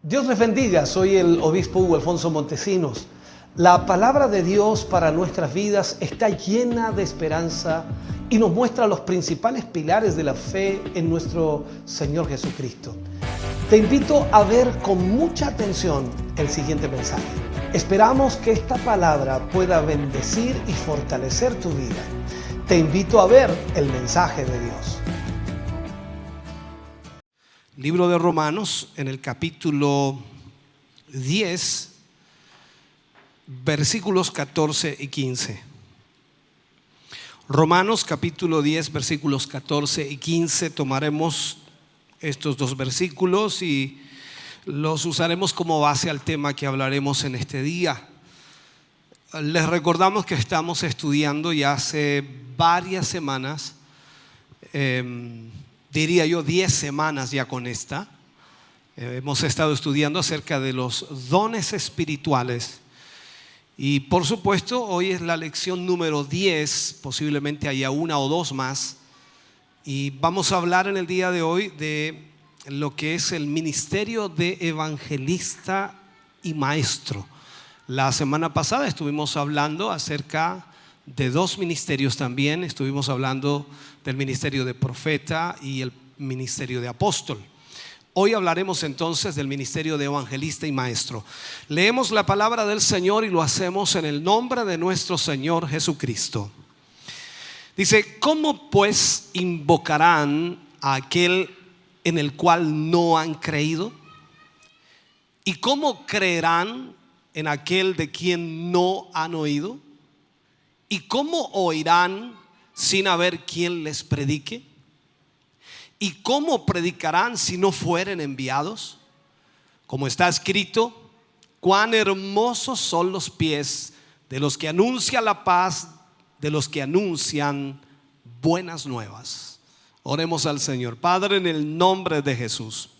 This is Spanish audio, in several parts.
Dios les bendiga, soy el obispo Hugo Alfonso Montesinos. La palabra de Dios para nuestras vidas está llena de esperanza y nos muestra los principales pilares de la fe en nuestro Señor Jesucristo. Te invito a ver con mucha atención el siguiente mensaje. Esperamos que esta palabra pueda bendecir y fortalecer tu vida. Te invito a ver el mensaje de Dios. Libro de Romanos, en el capítulo 10, versículos 14 y 15. Romanos capítulo 10, versículos 14 y 15. Tomaremos estos dos versículos y los usaremos como base al tema que hablaremos en este día. Les recordamos que estamos estudiando ya hace varias semanas, diría yo 10 semanas ya con esta. Hemos estado estudiando acerca de los dones espirituales. Y por supuesto, hoy es la lección número 10, posiblemente haya una o dos más. Y vamos a hablar en el día de hoy de lo que es el ministerio de evangelista y maestro. La semana pasada estuvimos hablando acerca de dos ministerios también. Estuvimos hablando del ministerio de profeta y el ministerio de apóstol. Hoy hablaremos entonces del ministerio de evangelista y maestro. Leemos la palabra del Señor y lo hacemos en el nombre de nuestro Señor Jesucristo. Dice: ¿cómo pues invocarán a aquel en el cual no han creído? ¿Y cómo creerán en aquel de quien no han oído? ¿Y cómo oirán sin haber quien les predique? ¿Y cómo predicarán si no fueren enviados? Como está escrito: cuán hermosos son los pies de los que anuncian la paz, de los que anuncian buenas nuevas. Oremos al Señor. Padre, en el nombre de Jesús,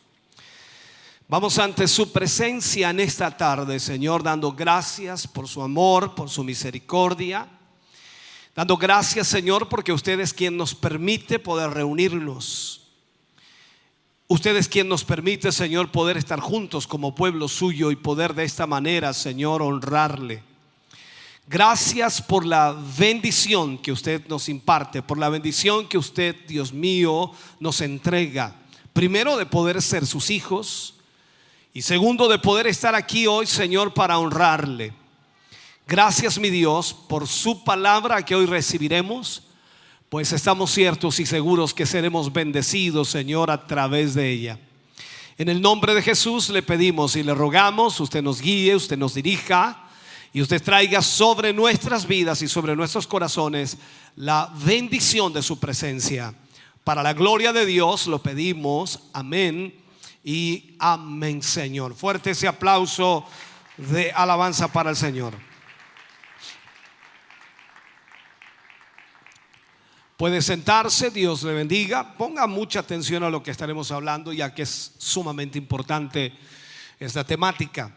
vamos ante su presencia en esta tarde, Señor, dando gracias por su amor, por su misericordia. Dando gracias, Señor, porque usted es quien nos permite poder reunirnos. Usted es quien nos permite, Señor, poder estar juntos como pueblo suyo y poder de esta manera, Señor, honrarle. Gracias por la bendición que usted nos imparte, por la bendición que usted, Dios mío, nos entrega. Primero, de poder ser sus hijos, y segundo, de poder estar aquí hoy, Señor, para honrarle. Gracias, mi Dios, por su palabra que hoy recibiremos, pues estamos ciertos y seguros que seremos bendecidos, Señor, a través de ella. En el nombre de Jesús le pedimos y le rogamos, usted nos guíe, usted nos dirija y usted traiga sobre nuestras vidas y sobre nuestros corazones la bendición de su presencia. Para la gloria de Dios lo pedimos, amén y amén, Señor. Fuerte ese aplauso de alabanza para el Señor. Puede sentarse, Dios le bendiga. Ponga mucha atención a lo que estaremos hablando, ya que es sumamente importante esta temática.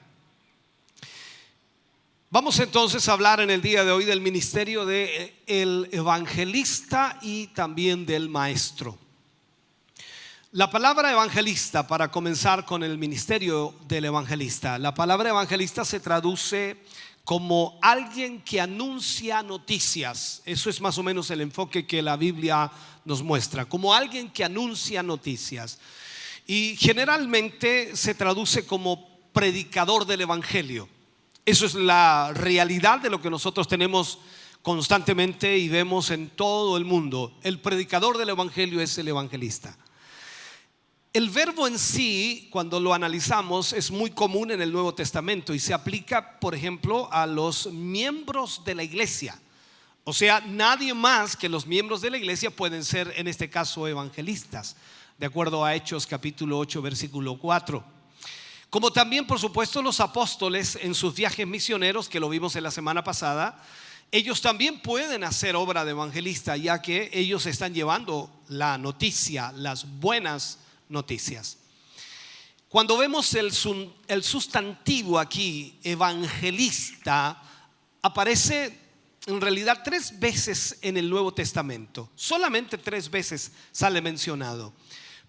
Vamos entonces a hablar en el día de hoy del ministerio del evangelista y también del maestro. La palabra evangelista, para comenzar con el ministerio del evangelista, la palabra evangelista se traduce como alguien que anuncia noticias. Eso es más o menos el enfoque que la Biblia nos muestra, como alguien que anuncia noticias. Y generalmente se traduce como predicador del evangelio. Eso es la realidad de lo que nosotros tenemos constantemente y vemos en todo el mundo. El predicador del evangelio es el evangelista. El verbo en sí, cuando lo analizamos, es muy común en el Nuevo Testamento y se aplica, por ejemplo, a los miembros de la iglesia. O sea, nadie más que los miembros de la iglesia pueden ser, en este caso, evangelistas, de acuerdo a Hechos capítulo 8, versículo 4. Como también, por supuesto, los apóstoles en sus viajes misioneros, que lo vimos en la semana pasada, ellos también pueden hacer obra de evangelista, ya que ellos están llevando la noticia, las buenas noticias. Cuando vemos el sustantivo aquí, evangelista, aparece en realidad 3 veces en el Nuevo Testamento. Solamente 3 veces sale mencionado.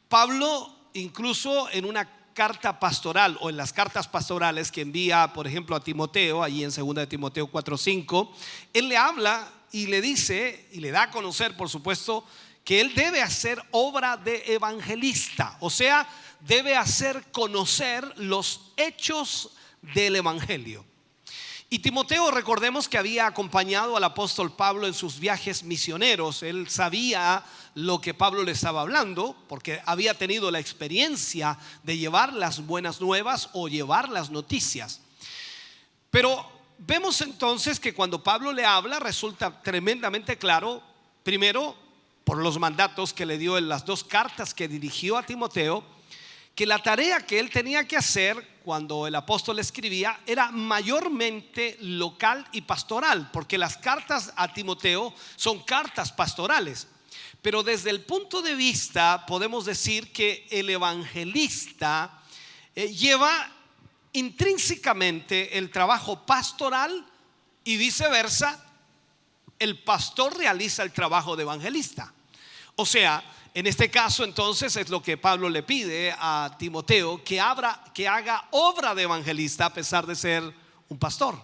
Pablo, incluso en una carta pastoral o en las cartas pastorales que envía, por ejemplo, a Timoteo, allí en 2 de Timoteo 4:5, él le habla y le dice y le da a conocer, por supuesto, que él debe hacer obra de evangelista, o sea, debe hacer conocer los hechos del evangelio. Y Timoteo, recordemos que había acompañado al apóstol Pablo en sus viajes misioneros. Él sabía lo que Pablo le estaba hablando, porque había tenido la experiencia de llevar las buenas nuevas o llevar las noticias. Pero vemos entonces que cuando Pablo le habla resulta tremendamente claro, primero por los mandatos que le dio en las 2 cartas que dirigió a Timoteo, que la tarea que él tenía que hacer cuando el apóstol escribía era mayormente local y pastoral, porque las cartas a Timoteo son cartas pastorales. Pero desde el punto de vista podemos decir que el evangelista lleva intrínsecamente el trabajo pastoral y viceversa, el pastor realiza el trabajo de evangelista. O sea, en este caso entonces es lo que Pablo le pide a Timoteo, que haga obra de evangelista a pesar de ser un pastor.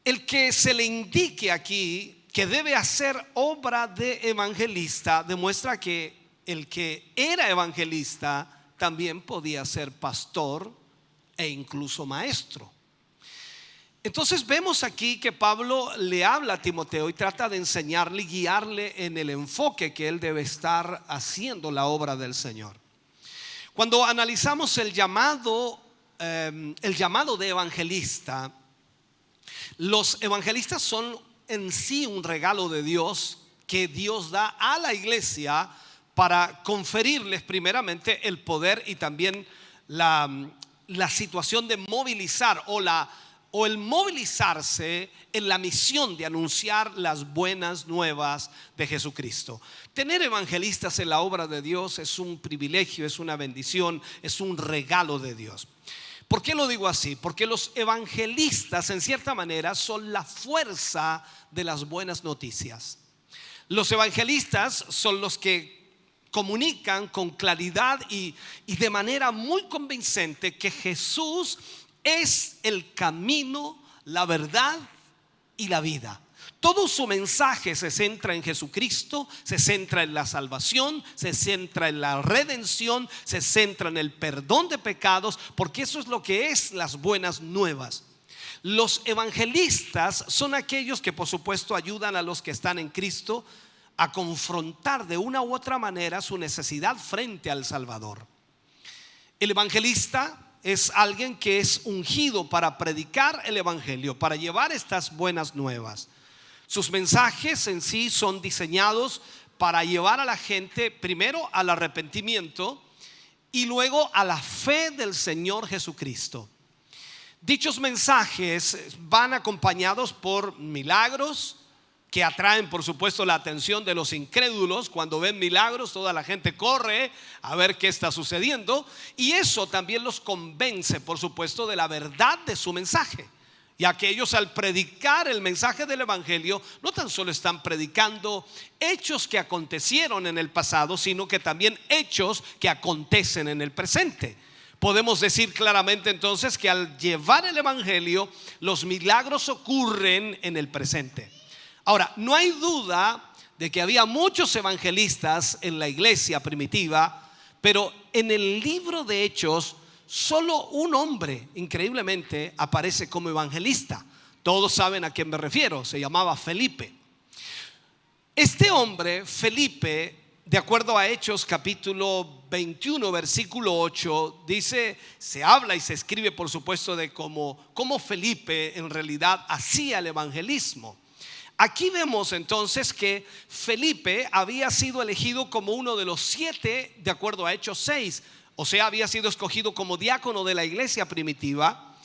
El que se le indique aquí que debe hacer obra de evangelista demuestra que el que era evangelista también podía ser pastor e incluso maestro. Entonces vemos aquí que Pablo le habla a Timoteo y trata de enseñarle y guiarle en el enfoque que él debe estar haciendo la obra del Señor. Cuando analizamos el llamado de evangelista, los evangelistas son en sí un regalo de Dios que Dios da a la iglesia para conferirles primeramente el poder y también la situación de movilizar o el movilizarse en la misión de anunciar las buenas nuevas de Jesucristo. Tener evangelistas en la obra de Dios es un privilegio, es una bendición, es un regalo de Dios. ¿Por qué lo digo así? Porque los evangelistas en cierta manera son la fuerza de las buenas noticias. Los evangelistas son los que comunican con claridad y de manera muy convincente que Jesús es el camino, la verdad y la vida. Todo su mensaje se centra en Jesucristo, se centra en la salvación, se centra en la redención, se centra en el perdón de pecados, porque eso es lo que es las buenas nuevas. Los evangelistas son aquellos que por supuesto ayudan a los que están en Cristo a confrontar de una u otra manera su necesidad frente al Salvador. El evangelista es alguien que es ungido para predicar el evangelio, para llevar estas buenas nuevas. Sus mensajes en sí son diseñados para llevar a la gente primero al arrepentimiento y luego a la fe del Señor Jesucristo. Dichos mensajes van acompañados por milagros que atraen por supuesto la atención de los incrédulos. Cuando ven milagros, toda la gente corre a ver qué está sucediendo, y eso también los convence por supuesto de la verdad de su mensaje. Y aquellos al predicar el mensaje del evangelio no tan solo están predicando hechos que acontecieron en el pasado, sino que también hechos que acontecen en el presente. Podemos decir claramente entonces que al llevar el evangelio, los milagros ocurren en el presente. Ahora, no hay duda de que había muchos evangelistas en la iglesia primitiva, pero en el libro de Hechos solo un hombre increíblemente aparece como evangelista. Todos saben a quién me refiero, se llamaba Felipe. Este hombre, Felipe, de acuerdo a Hechos capítulo 21 versículo 8, dice, se habla y se escribe por supuesto de cómo Felipe en realidad hacía el evangelismo. Aquí vemos entonces que Felipe había sido elegido como uno de los 7 de acuerdo a Hechos 6, o sea, había sido escogido como diácono de la iglesia primitiva.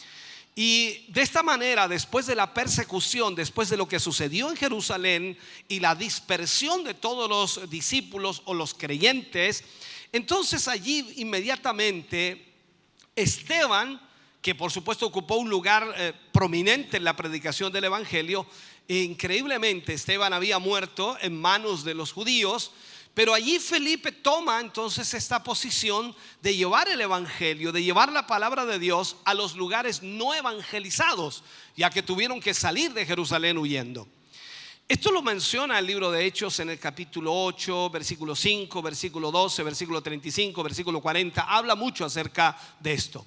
Y de esta manera, después de la persecución, después de lo que sucedió en Jerusalén y la dispersión de todos los discípulos o los creyentes, entonces allí inmediatamente Esteban, que por supuesto ocupó un lugar prominente en la predicación del evangelio, increíblemente Esteban había muerto en manos de los judíos, Pero allí Felipe toma entonces esta posición de llevar el evangelio, de llevar la palabra de Dios a los lugares no evangelizados, ya que tuvieron que salir de Jerusalén huyendo. Esto lo menciona el libro de Hechos en el capítulo 8, versículo 5, versículo 12, versículo 35, versículo 40. Habla mucho acerca de esto.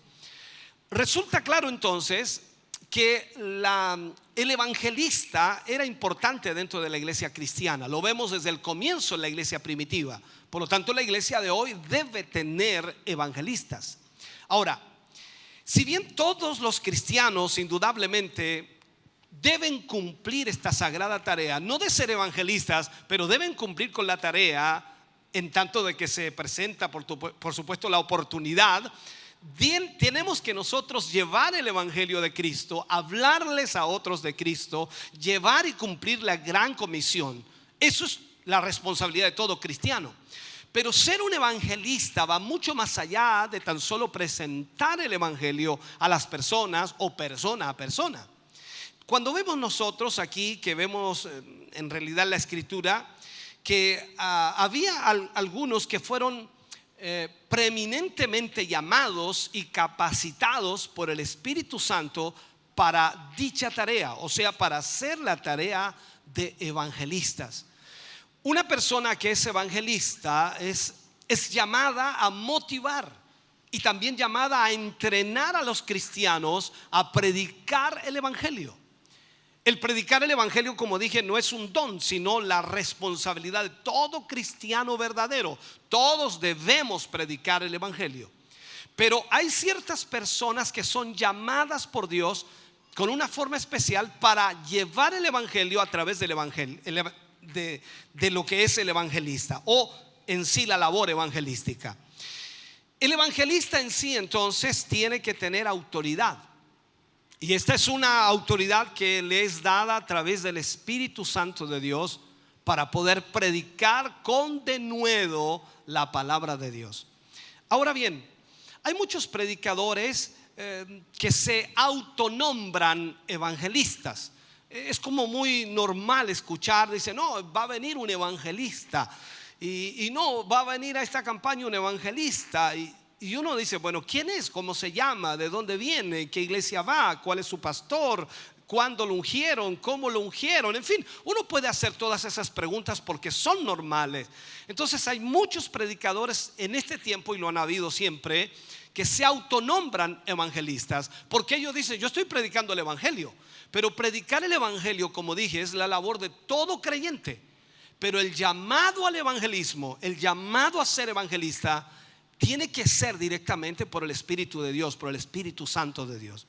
Resulta claro entonces que el evangelista era importante dentro de la iglesia cristiana. Lo vemos desde el comienzo en la iglesia primitiva. Por lo tanto, la iglesia de hoy debe tener evangelistas. Ahora, si bien todos los cristianos indudablemente deben cumplir esta sagrada tarea, no de ser evangelistas, pero deben cumplir con la tarea en tanto de que se presenta por supuesto la oportunidad. Bien, tenemos que nosotros llevar el evangelio de Cristo, hablarles a otros de Cristo, llevar y cumplir la gran comisión. Eso es la responsabilidad de todo cristiano. Pero ser un evangelista va mucho más allá de tan solo presentar el evangelio a las personas o persona a persona. Cuando vemos nosotros aquí, que vemos en realidad la escritura, que había algunos que fueron preeminentemente llamados y capacitados por el Espíritu Santo para dicha tarea, o sea, para hacer la tarea de evangelistas. Una persona que es evangelista es llamada a motivar y también llamada a entrenar a los cristianos a predicar el evangelio. El predicar el evangelio, como dije, no es un don, sino la responsabilidad de todo cristiano verdadero. Todos debemos predicar el evangelio. Pero hay ciertas personas que son llamadas por Dios con una forma especial para llevar el evangelio a través del evangelio, de lo que es el evangelista o en sí la labor evangelística. El evangelista en sí entonces tiene que tener autoridad. Y esta es una autoridad que le es dada a través del Espíritu Santo de Dios para poder predicar con denuedo la palabra de Dios. Ahora bien, hay muchos predicadores que se autonombran evangelistas. Es como muy normal escuchar, dice, no, va a venir un evangelista y no, va a venir a esta campaña un evangelista. Y uno dice, bueno, ¿quién es? ¿Cómo se llama? ¿De dónde viene? ¿Qué iglesia va? ¿Cuál es su pastor? ¿Cuándo lo ungieron? ¿Cómo lo ungieron? En fin, uno puede hacer todas esas preguntas porque son normales. Entonces hay muchos predicadores en este tiempo, y lo han habido siempre, que se autonombran evangelistas porque ellos dicen, yo estoy predicando el evangelio. Pero predicar el evangelio, como dije, es la labor de todo creyente. Pero el llamado al evangelismo, el llamado a ser evangelista, tiene que ser directamente por el Espíritu de Dios, por el Espíritu Santo de Dios.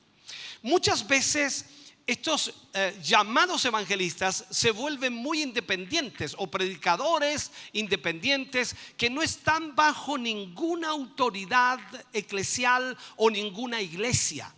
Muchas veces estos llamados evangelistas se vuelven muy independientes o predicadores independientes que no están bajo ninguna autoridad eclesial o ninguna iglesia.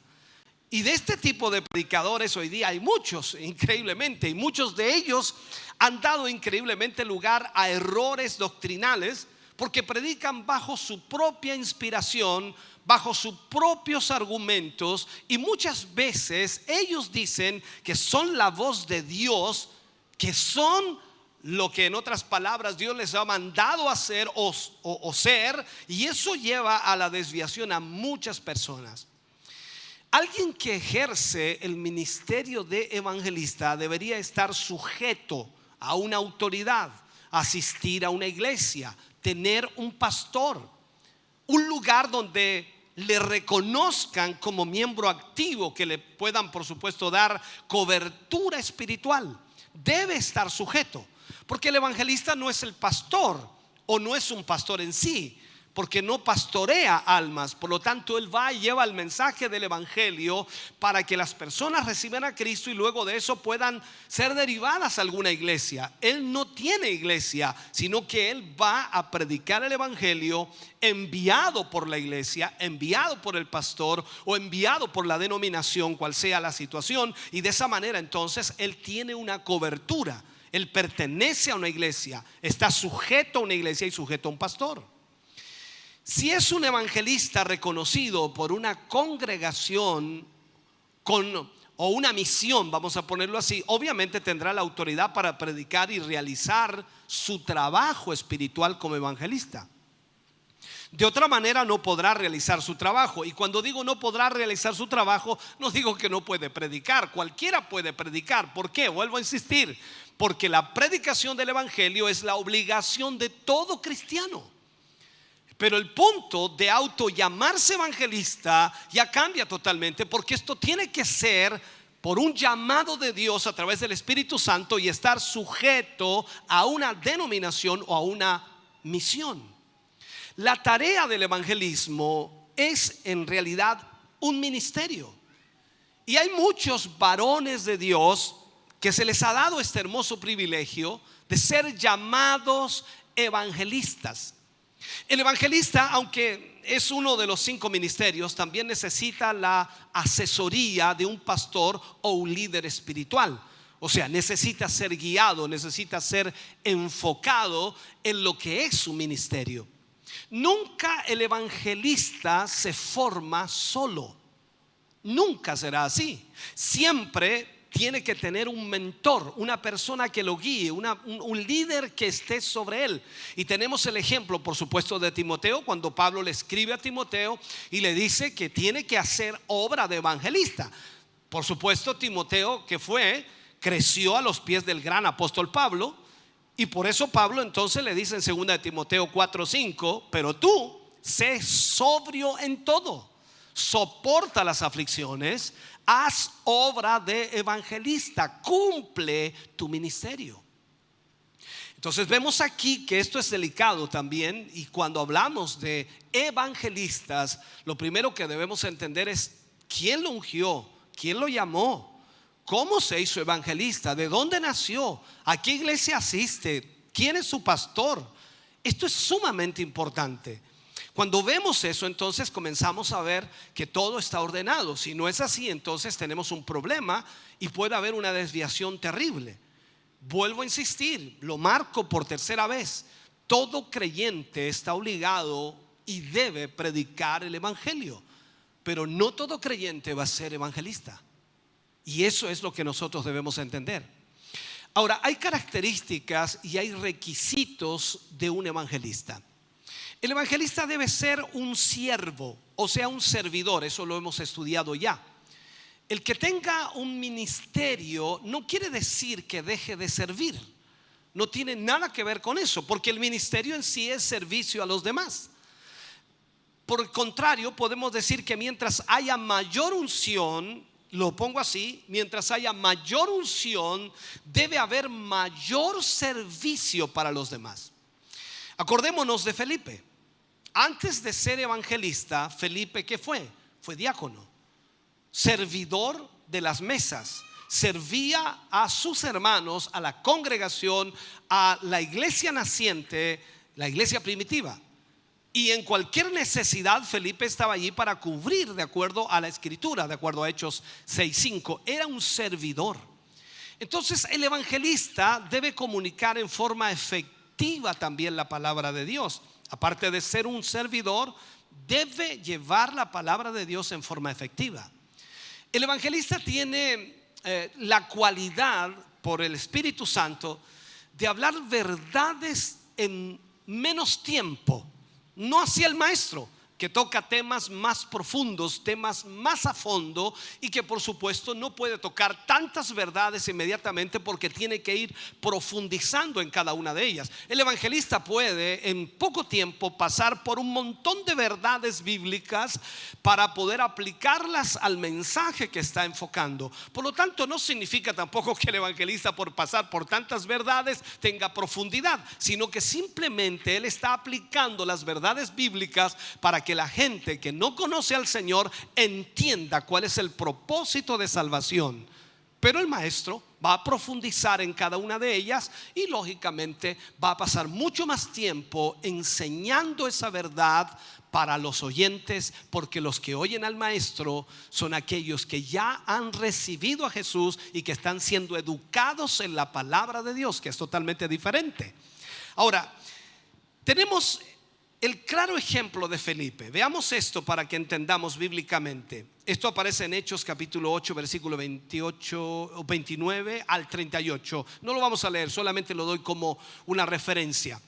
Y de este tipo de predicadores hoy día hay muchos, increíblemente, y muchos de ellos han dado increíblemente lugar a errores doctrinales porque predican bajo su propia inspiración, bajo sus propios argumentos, y muchas veces ellos dicen que son la voz de Dios, que son lo que en otras palabras Dios les ha mandado hacer o ser, y eso lleva a la desviación a muchas personas. Alguien que ejerce el ministerio de evangelista debería estar sujeto a una autoridad, asistir a una iglesia, tener un pastor, un lugar donde le reconozcan como miembro activo, que le puedan por supuesto dar cobertura espiritual. Debe estar sujeto, porque el evangelista no es el pastor o no es un pastor en sí, porque no pastorea almas. Por lo tanto, él va y lleva el mensaje del evangelio para que las personas reciban a Cristo y luego de eso puedan ser derivadas a alguna iglesia. Él no tiene iglesia, sino que él va a predicar el evangelio enviado por la iglesia, enviado por el pastor o enviado por la denominación, cual sea la situación, y de esa manera entonces él tiene una cobertura. Él pertenece a una iglesia, está sujeto a una iglesia y sujeto a un pastor. Si es un evangelista reconocido por una congregación con o una misión, vamos a ponerlo así, obviamente tendrá la autoridad para predicar y realizar su trabajo espiritual como evangelista. De otra manera no podrá realizar su trabajo. Y cuando digo no podrá realizar su trabajo, no digo que no puede predicar. Cualquiera puede predicar. ¿Por qué? Vuelvo a insistir. Porque la predicación del evangelio es la obligación de todo cristiano. Pero el punto de auto llamarse evangelista ya cambia totalmente, porque esto tiene que ser por un llamado de Dios a través del Espíritu Santo y estar sujeto a una denominación o a una misión. La tarea del evangelismo es en realidad un ministerio. Y hay muchos varones de Dios que se les ha dado este hermoso privilegio de ser llamados evangelistas. El evangelista, aunque es uno de los 5 ministerios, también necesita la asesoría de un pastor o un líder espiritual. O sea, necesita ser guiado, necesita ser enfocado en lo que es su ministerio. Nunca el evangelista se forma solo. Nunca será así. Siempre tiene que tener un mentor, una persona que lo guíe, un líder que esté sobre él. Y tenemos el ejemplo, por supuesto, de Timoteo, cuando Pablo le escribe a Timoteo y le dice que tiene que hacer obra de evangelista. Por supuesto, Timoteo, que creció a los pies del gran apóstol Pablo. Y por eso Pablo entonces le dice en 2 de Timoteo 4:5: pero tú sé sobrio en todo, soporta las aflicciones, haz obra de evangelista, cumple tu ministerio. Entonces vemos aquí que esto es delicado también, y cuando hablamos de evangelistas, lo primero que debemos entender es quién lo ungió, quién lo llamó, cómo se hizo evangelista, de dónde nació, a qué iglesia asiste, quién es su pastor. Esto es sumamente importante. Cuando vemos eso, entonces comenzamos a ver que todo está ordenado. Si no es así, entonces tenemos un problema y puede haber una desviación terrible. Vuelvo a insistir, lo marco por tercera vez: todo creyente está obligado y debe predicar el evangelio, pero no todo creyente va a ser evangelista. Y eso es lo que nosotros debemos entender. Ahora, hay características y hay requisitos de un evangelista. El evangelista debe ser un siervo, o sea, un servidor. Eso lo hemos estudiado ya. El que tenga un ministerio no quiere decir que deje de servir. No tiene nada que ver con eso, porque el ministerio en sí es servicio a los demás. Por el contrario, podemos decir que mientras haya mayor unción, lo pongo así, mientras haya mayor unción, debe haber mayor servicio para los demás. Acordémonos de Felipe. Antes de ser evangelista, Felipe, ¿qué fue? Fue diácono, servidor de las mesas. Servía a sus hermanos, a la congregación, a la iglesia naciente, la iglesia primitiva. Y en cualquier necesidad Felipe estaba allí para cubrir, de acuerdo a la escritura, de acuerdo a Hechos 6:5. Era un servidor. Entonces el evangelista debe comunicar en forma efectiva también la palabra de Dios. Aparte de ser un servidor, debe llevar la palabra de Dios en forma efectiva. El evangelista tiene la cualidad, por el Espíritu Santo, de hablar verdades en menos tiempo. No así el maestro, que toca temas más profundos, temas más a fondo, y que por supuesto no puede tocar tantas verdades inmediatamente porque tiene que ir profundizando en cada una de ellas. El evangelista puede en poco tiempo pasar por un montón de verdades bíblicas para poder aplicarlas al mensaje que está enfocando. Por lo tanto, no significa tampoco que el evangelista, por pasar por tantas verdades, tenga profundidad, sino que simplemente él está aplicando las verdades bíblicas para que la gente que no conoce al Señor entienda cuál es el propósito de salvación. Pero el maestro va a profundizar en cada una de ellas y lógicamente va a pasar mucho más tiempo enseñando esa verdad para los oyentes, porque los que oyen al maestro son aquellos que ya han recibido a Jesús y que están siendo educados en la palabra de Dios, que es totalmente diferente. Ahora, tenemos el claro ejemplo de Felipe. Veamos esto para que entendamos bíblicamente. Esto aparece en Hechos capítulo 8, versículo 28, 29 al 38. No lo vamos a leer, solamente lo doy como una referencia.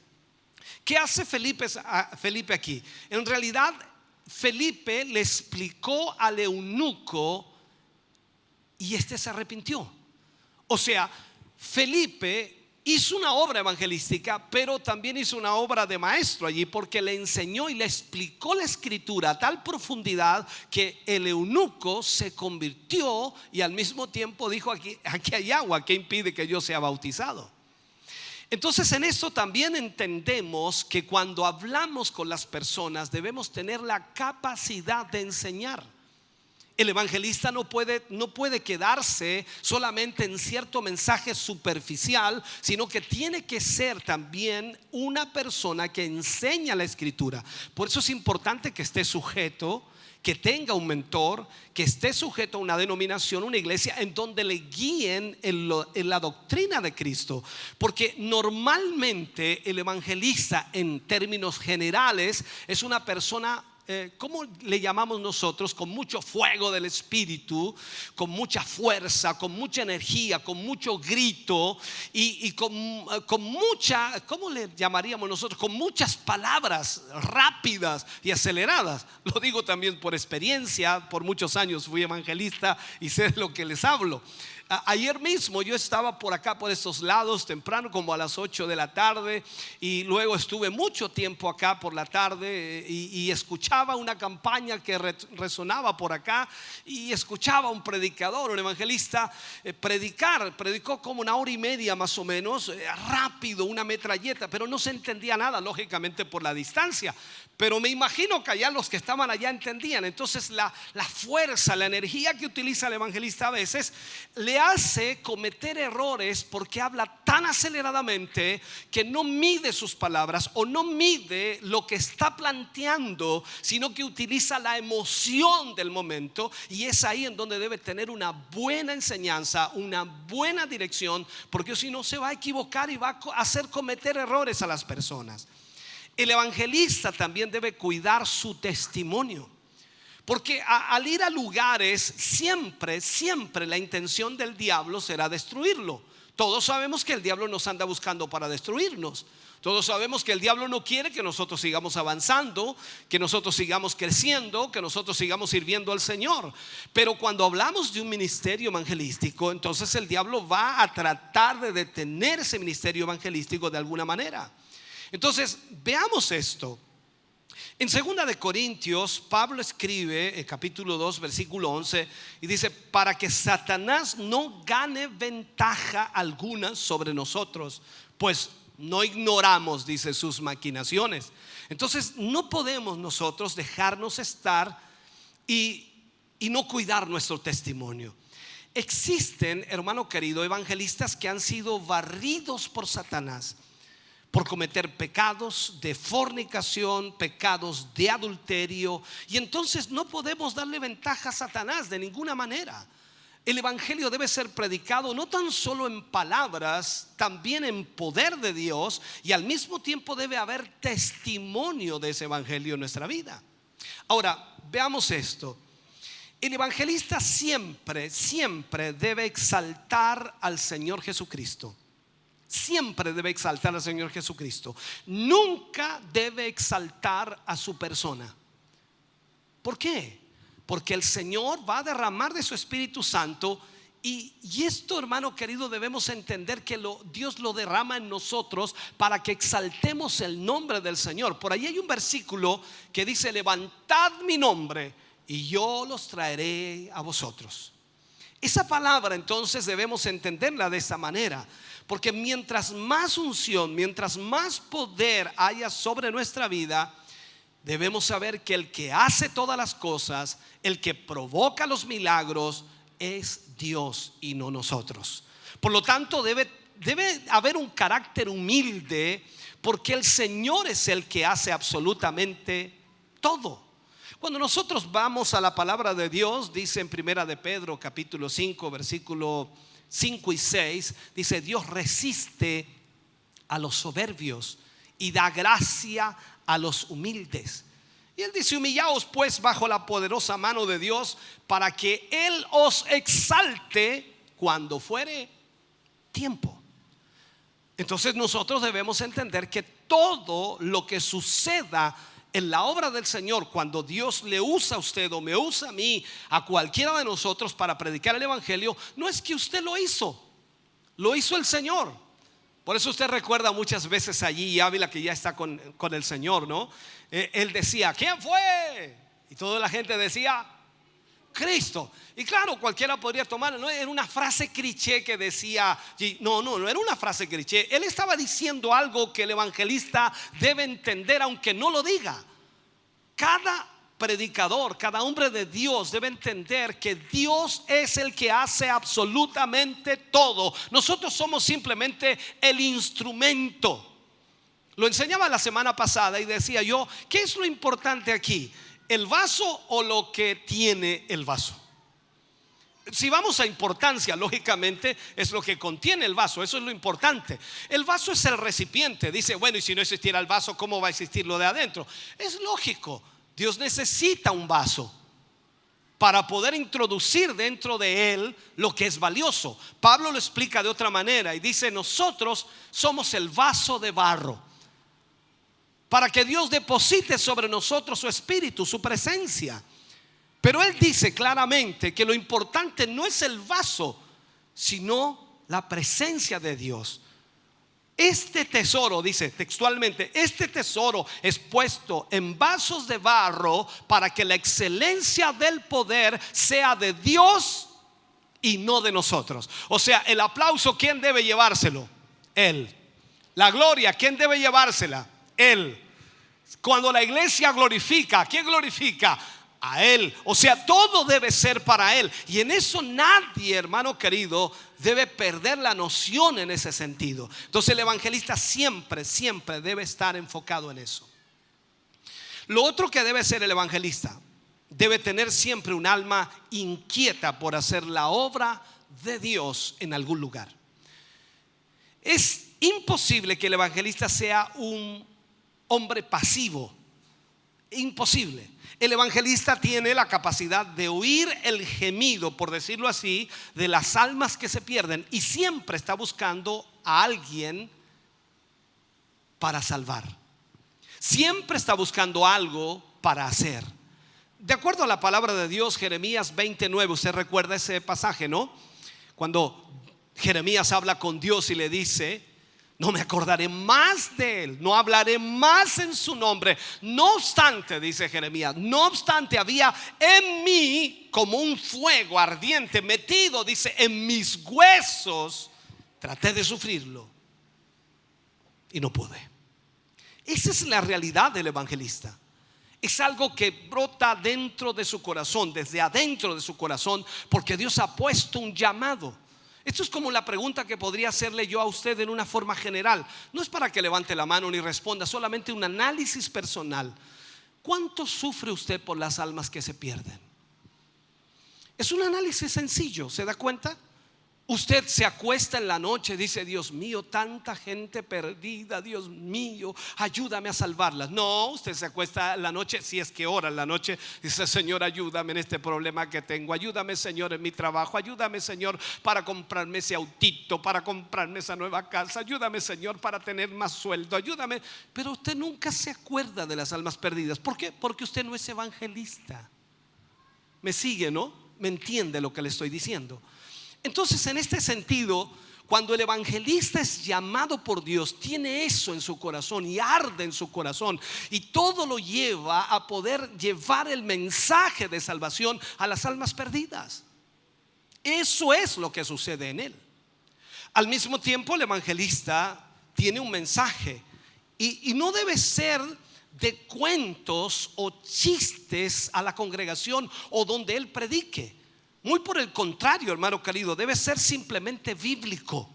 ¿Qué hace Felipe aquí? En realidad, Felipe le explicó al eunuco y este se arrepintió. O sea, Felipe hizo una obra evangelística, pero también hizo una obra de maestro allí, porque le enseñó y le explicó la escritura a tal profundidad que el eunuco se convirtió y al mismo tiempo dijo: aquí hay agua, ¿qué impide que yo sea bautizado? Entonces, en esto también entendemos que cuando hablamos con las personas debemos tener la capacidad de enseñar. El evangelista no puede quedarse solamente en cierto mensaje superficial, sino que tiene que ser también una persona que enseña la escritura. Por eso es importante que esté sujeto, que tenga un mentor, que esté sujeto a una denominación, una iglesia en donde le guíen en la doctrina de Cristo. Porque normalmente el evangelista, en términos generales, es una persona, ¿cómo le llamamos nosotros? Con mucho fuego del espíritu, con mucha fuerza, con mucha energía, con mucho grito y con mucha, ¿cómo le llamaríamos nosotros? Con muchas palabras rápidas y aceleradas. Lo digo también por experiencia, por muchos años fui evangelista y sé de lo que les hablo. Ayer mismo yo estaba por acá, por estos lados, temprano, como a las 8 de la tarde, y luego estuve mucho tiempo acá por la tarde y escuchaba una campaña que resonaba por acá, y escuchaba a un predicador, un evangelista, predicó como 1 hora y media más o menos, rápido, una metralleta, pero no se entendía nada, lógicamente por la distancia. Pero me imagino que allá los que estaban allá entendían. Entonces la fuerza, la energía que utiliza el evangelista a veces le hace cometer errores, porque habla tan aceleradamente que no mide sus palabras o no mide lo que está planteando, sino que utiliza la emoción del momento. Y es ahí en donde debe tener una buena enseñanza, una buena dirección, porque si no se va a equivocar y va a hacer cometer errores a las personas. El evangelista también debe cuidar su testimonio, porque al ir a lugares siempre la intención del diablo será destruirlo. Todos sabemos que el diablo nos anda buscando para destruirnos. Todos sabemos que el diablo no quiere que nosotros sigamos avanzando, que nosotros sigamos creciendo, que nosotros sigamos sirviendo al Señor. Pero cuando hablamos de un ministerio evangelístico, entonces el diablo va a tratar de detener ese ministerio evangelístico de alguna manera. Entonces, veamos esto. En 2 de Corintios, Pablo escribe, capítulo 2, versículo 11, y dice: para que Satanás no gane ventaja alguna sobre nosotros, pues no ignoramos, dice, sus maquinaciones. Entonces, no podemos nosotros dejarnos estar y no cuidar nuestro testimonio. Existen, hermano querido, evangelistas que han sido barridos por Satanás por cometer pecados de fornicación, pecados de adulterio, y entonces no podemos darle ventaja a Satanás de ninguna manera. El evangelio debe ser predicado no tan solo en palabras, también en poder de Dios, y al mismo tiempo debe haber testimonio de ese evangelio en nuestra vida. Ahora, veamos esto. El evangelista siempre debe exaltar al Señor Jesucristo. Siempre debe exaltar al Señor Jesucristo. Nunca debe exaltar a su persona. ¿Por qué? Porque el Señor va a derramar de su Espíritu Santo, y esto, hermano querido, debemos entender que Dios lo derrama en nosotros para que exaltemos el nombre del Señor. Por ahí hay un versículo que dice: levantad mi nombre y yo los traeré a vosotros. Esa palabra entonces debemos entenderla de esa manera, porque mientras más unción, mientras más poder haya sobre nuestra vida, debemos saber que el que hace todas las cosas, el que provoca los milagros, es Dios y no nosotros. Por lo tanto, debe haber un carácter humilde, porque el Señor es el que hace absolutamente todo. Cuando nosotros vamos a la palabra de Dios, dice en 1 de Pedro capítulo 5, versículo 5 y 6, dice: Dios resiste a los soberbios y da gracia a los humildes. Y él dice: humillaos pues bajo la poderosa mano de Dios, para que Él os exalte cuando fuere tiempo. Entonces nosotros debemos entender que todo lo que suceda en la obra del Señor, cuando Dios le usa a usted o me usa a mí, a cualquiera de nosotros para predicar el evangelio, no es que usted lo hizo el Señor. Por eso usted recuerda muchas veces allí Ávila, que ya está con el Señor, ¿no? Él decía: ¿quién fue? Y toda la gente decía: Cristo. Y claro, cualquiera podría tomarlo, ¿no? Era una frase cliché que decía. No era una frase cliché. Él estaba diciendo algo que el evangelista debe entender, aunque no lo diga. Cada predicador, cada hombre de Dios debe entender que Dios es el que hace absolutamente todo. Nosotros somos simplemente el instrumento. Lo enseñaba la semana pasada y decía yo: ¿qué es lo importante aquí? ¿El vaso o lo que tiene el vaso? Si vamos a importancia, lógicamente es lo que contiene el vaso. Eso es lo importante. El vaso es el recipiente. Dice: bueno, y si no existiera el vaso, ¿cómo va a existir lo de adentro? Es lógico. Dios necesita un vaso para poder introducir dentro de él lo que es valioso. Pablo lo explica de otra manera y dice: nosotros somos el vaso de barro, para que Dios deposite sobre nosotros su espíritu, su presencia. Pero él dice claramente que lo importante no es el vaso, sino la presencia de Dios. Este tesoro, dice textualmente, este tesoro es puesto en vasos de barro para que la excelencia del poder sea de Dios y no de nosotros. O sea, el aplauso, ¿quién debe llevárselo? Él. La gloria, ¿quién debe llevársela? Él. Cuando la iglesia glorifica, ¿quién glorifica? A Él. O sea, todo debe ser para Él. Y en eso nadie, hermano querido, debe perder la noción en ese sentido. Entonces el evangelista siempre debe estar enfocado en eso. Lo otro que debe ser el evangelista: debe tener siempre un alma inquieta por hacer la obra de Dios en algún lugar. Es imposible que el evangelista sea un hombre pasivo. Imposible. El evangelista tiene la capacidad de oír el gemido, por decirlo así, de las almas que se pierden, y siempre está buscando a alguien para salvar. Siempre está buscando algo para hacer. De acuerdo a la palabra de Dios, Jeremías 29, usted recuerda ese pasaje, ¿no? Cuando Jeremías habla con Dios y le dice: no me acordaré más de él, no hablaré más en su nombre. No obstante, dice Jeremías, no obstante, había en mí como un fuego ardiente metido, dice, en mis huesos. Traté de sufrirlo y no pude. Esa es la realidad del evangelista. Es algo que brota dentro de su corazón, desde adentro de su corazón, porque Dios ha puesto un llamado. Esto es como la pregunta que podría hacerle yo a usted en una forma general. No es para que levante la mano ni responda, solamente un análisis personal. ¿Cuánto sufre usted por las almas que se pierden? Es un análisis sencillo, ¿se da cuenta? Usted se acuesta en la noche, dice: Dios mío, tanta gente perdida, Dios mío, ayúdame a salvarlas. No, usted se acuesta en la noche, si es que ora en la noche, dice: Señor, ayúdame en este problema que tengo, ayúdame, Señor, en mi trabajo, ayúdame, Señor, para comprarme ese autito, para comprarme esa nueva casa, ayúdame, Señor, para tener más sueldo, ayúdame. Pero usted nunca se acuerda de las almas perdidas. ¿Por qué? Porque usted no es evangelista. ¿Me sigue, no? ¿Me entiende lo que le estoy diciendo? Entonces, en este sentido, cuando el evangelista es llamado por Dios, tiene eso en su corazón y arde en su corazón, y todo lo lleva a poder llevar el mensaje de salvación a las almas perdidas. Eso es lo que sucede en él. Al mismo tiempo, el evangelista tiene un mensaje, y no debe ser de cuentos o chistes a la congregación o donde él predique. Muy por el contrario, hermano querido, debe ser simplemente bíblico.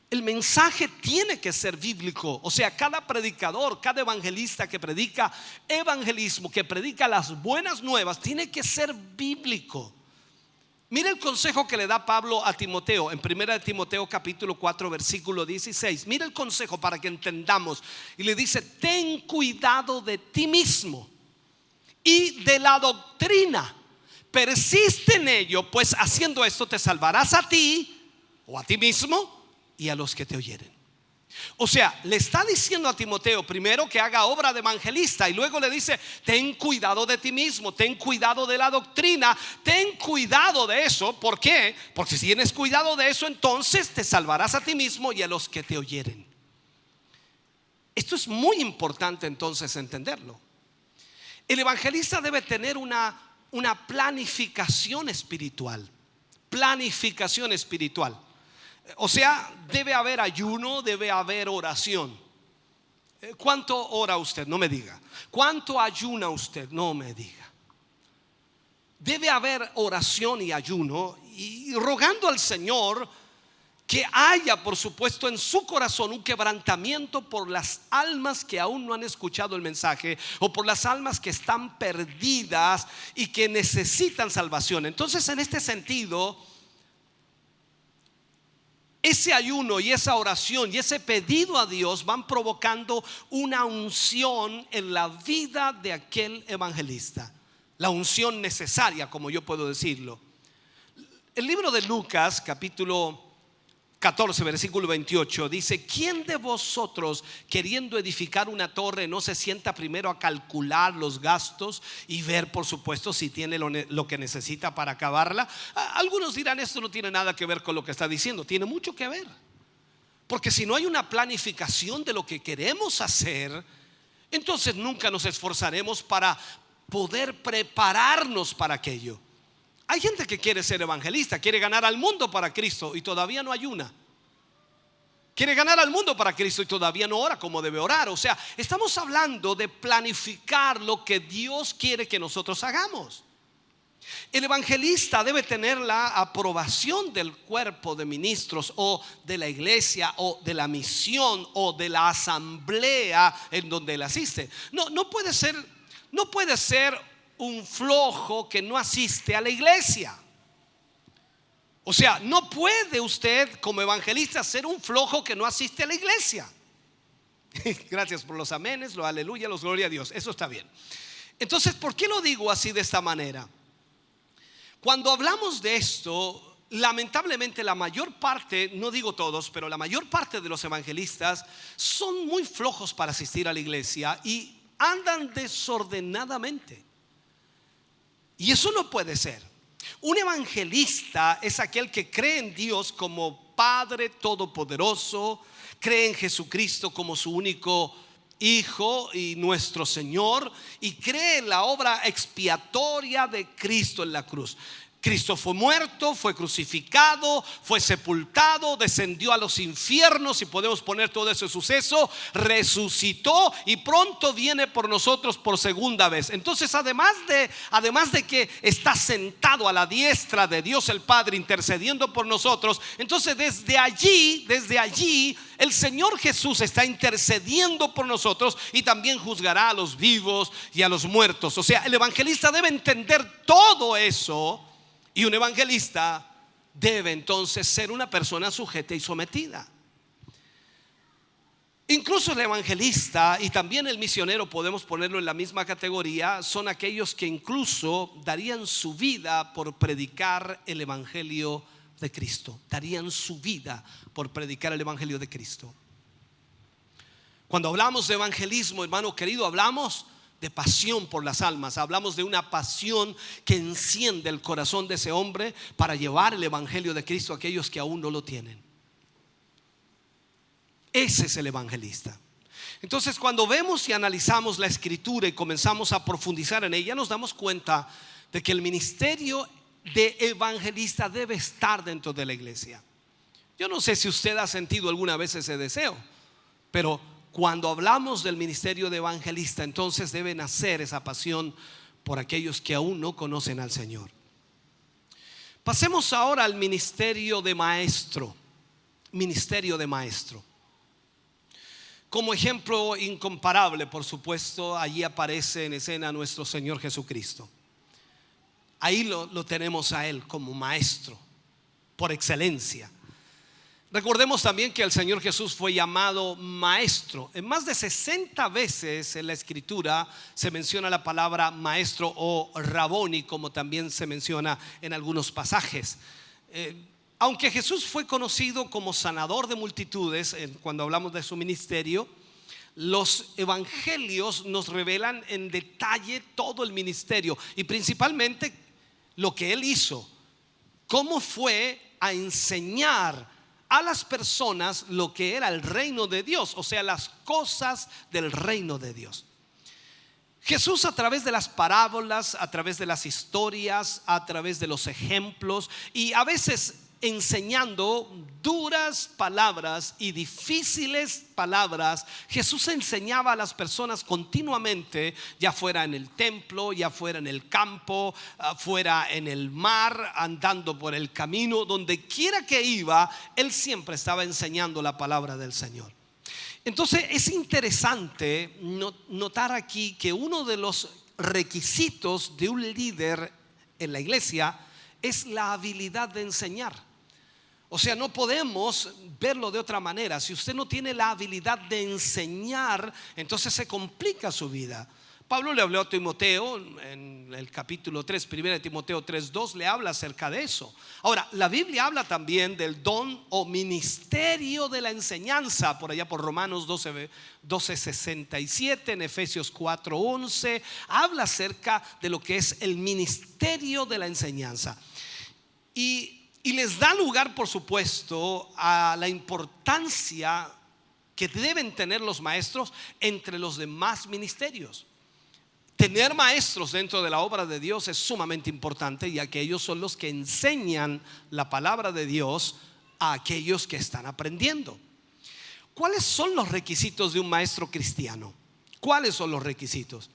El mensaje tiene que ser bíblico. O sea, cada predicador, cada evangelista que predica evangelismo, que predica las buenas nuevas, tiene que ser bíblico. Mira el consejo que le da Pablo a Timoteo en 1 Timoteo capítulo 4 versículo 16. Mira el consejo para que entendamos. Y le dice: ten cuidado de ti mismo y de la doctrina. Persiste en ello, pues haciendo esto te salvarás a ti o a ti mismo y a los que te oyeren. O sea, le está diciendo a Timoteo primero que haga obra de evangelista, y luego le dice: ten cuidado de ti mismo, ten cuidado de la doctrina, ten cuidado de eso. ¿Por qué? Porque si tienes cuidado de eso, entonces te salvarás a ti mismo y a los que te oyeren. Esto es muy importante entonces entenderlo. El evangelista debe tener una planificación espiritual. Planificación espiritual. O sea, debe haber ayuno, debe haber oración. ¿Cuánto ora usted? No me diga. ¿Cuánto ayuna usted? No me diga. Debe haber oración y ayuno, y rogando al Señor que haya, por supuesto, en su corazón un quebrantamiento por las almas que aún no han escuchado el mensaje, o por las almas que están perdidas y que necesitan salvación. Entonces, en este sentido, ese ayuno y esa oración y ese pedido a Dios van provocando una unción en la vida de aquel evangelista. La unción necesaria, como yo puedo decirlo. El libro de Lucas, capítulo 14, versículo 28, dice: ¿quién de vosotros, queriendo edificar una torre, no se sienta primero a calcular los gastos y ver, por supuesto, si tiene lo que necesita para acabarla? Algunos dirán: esto no tiene nada que ver con lo que está diciendo. Tiene mucho que ver, porque si no hay una planificación de lo que queremos hacer, entonces nunca nos esforzaremos para poder prepararnos para aquello. Hay gente que quiere ser evangelista, quiere ganar al mundo para Cristo y todavía no ayuna. Quiere ganar al mundo para Cristo y todavía no ora como debe orar. O sea, estamos hablando de planificar lo que Dios quiere que nosotros hagamos. El evangelista debe tener la aprobación del cuerpo de ministros, o de la iglesia, o de la misión, o de la asamblea en donde él asiste. No puede ser un flojo que no asiste a la iglesia. O sea, no puede usted como evangelista ser un flojo que no asiste a la iglesia. Gracias por los amenes, los aleluya, los gloria a Dios. Eso está bien. Entonces, ¿por qué lo digo así, de esta manera? Cuando hablamos de esto, lamentablemente la mayor parte, no digo todos, pero la mayor parte de los evangelistas son muy flojos para asistir a la iglesia y andan desordenadamente. Y eso no puede ser. Un evangelista es aquel que cree en Dios como Padre Todopoderoso, cree en Jesucristo como su único Hijo y nuestro Señor, y cree en la obra expiatoria de Cristo en la cruz. Cristo fue muerto, fue crucificado, fue sepultado, descendió a los infiernos, si podemos poner todo ese suceso, resucitó y pronto viene por nosotros por segunda vez. Entonces, además de que está sentado a la diestra de Dios el Padre intercediendo por nosotros, entonces desde allí el Señor Jesús está intercediendo por nosotros y también juzgará a los vivos y a los muertos. O sea, el evangelista debe entender todo eso. Y un evangelista debe entonces ser una persona sujeta y sometida. Incluso el evangelista y también el misionero, podemos ponerlo en la misma categoría, son aquellos que incluso darían su vida por predicar el evangelio de Cristo. Darían su vida por predicar el evangelio de Cristo. Cuando hablamos de evangelismo, hermano querido, hablamos de pasión por las almas. Hablamos de una pasión que enciende el corazón de ese hombre para llevar el evangelio de Cristo a aquellos que aún no lo tienen. Ese es el evangelista. Entonces, cuando vemos y analizamos la escritura y comenzamos a profundizar en ella, nos damos cuenta de que el ministerio de evangelista debe estar dentro de la iglesia. Yo no sé si usted ha sentido alguna vez ese deseo, pero cuando hablamos del ministerio de evangelista, entonces debe nacer esa pasión por aquellos que aún no conocen al Señor. Pasemos ahora al ministerio de maestro. Ministerio de maestro. Como ejemplo incomparable, por supuesto, allí aparece en escena nuestro Señor Jesucristo. ahí lo tenemos a Él como maestro por excelencia. Recordemos también que el Señor Jesús fue llamado maestro. En más de 60 veces en la Escritura se menciona la palabra maestro o raboni, como también se menciona en algunos pasajes. Aunque Jesús fue conocido como sanador de multitudes, cuando hablamos de su ministerio, los evangelios nos revelan en detalle todo el ministerio y principalmente lo que Él hizo, cómo fue a enseñar a las personas lo que era el reino de Dios, o sea, las cosas del reino de Dios. Jesús, a través de las parábolas, a través de las historias, a través de los ejemplos y a veces enseñando duras palabras y difíciles palabras, Jesús enseñaba a las personas continuamente, ya fuera en el templo, ya fuera en el campo, fuera en el mar, andando por el camino, donde quiera que iba, Él siempre estaba enseñando la palabra del Señor. Entonces es interesante notar aquí que uno de los requisitos de un líder en la iglesia es la habilidad de enseñar. O sea, no podemos verlo de otra manera. Si usted no tiene la habilidad de enseñar, entonces se complica su vida. Pablo le habló a Timoteo en el capítulo 3, 1 Timoteo 3:2, le habla acerca de eso. Ahora, la Biblia habla también del don o ministerio de la enseñanza, por allá por Romanos 12:67, en Efesios 4:11, habla acerca de lo que es el ministerio de la enseñanza. Y les da lugar, por supuesto, a la importancia que deben tener los maestros entre los demás ministerios. Tener maestros dentro de la obra de Dios es sumamente importante, ya que ellos son los que enseñan la palabra de Dios a aquellos que están aprendiendo. ¿Cuáles son los requisitos de un maestro cristiano? ¿Cuáles son los requisitos?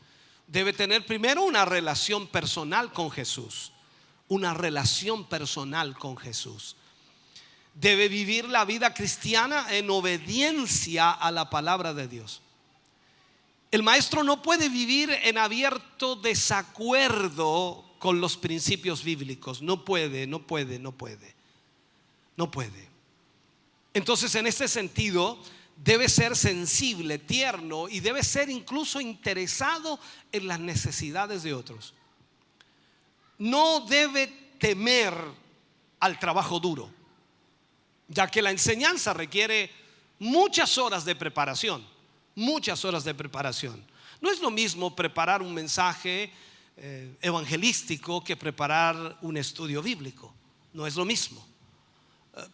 Debe tener primero una relación personal con Jesús. Una relación personal con Jesús. Debe vivir la vida cristiana en obediencia a la palabra de Dios. El maestro no puede vivir en abierto desacuerdo con los principios bíblicos. No puede. Entonces, en este sentido, debe ser sensible, tierno y debe ser incluso interesado en las necesidades de otros. No debe temer al trabajo duro, ya que la enseñanza requiere muchas horas de preparación. No es lo mismo preparar un mensaje evangelístico que preparar un estudio bíblico. No es lo mismo.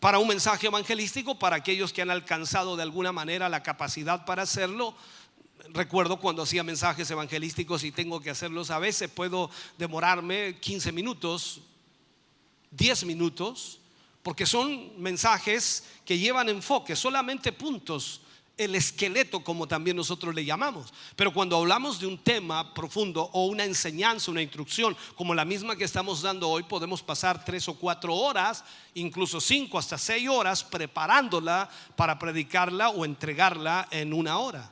Para un mensaje evangelístico, para aquellos que han alcanzado de alguna manera la capacidad para hacerlo, recuerdo cuando hacía mensajes evangelísticos y tengo que hacerlos, a veces puedo demorarme 15 minutos, 10 minutos, porque son mensajes que llevan enfoque, solamente puntos, el esqueleto, como también nosotros le llamamos. Pero cuando hablamos de un tema profundo o una enseñanza, una instrucción como la misma que estamos dando hoy, podemos pasar 3 o 4 horas, incluso 5 hasta 6 horas preparándola para predicarla o entregarla en 1 hora.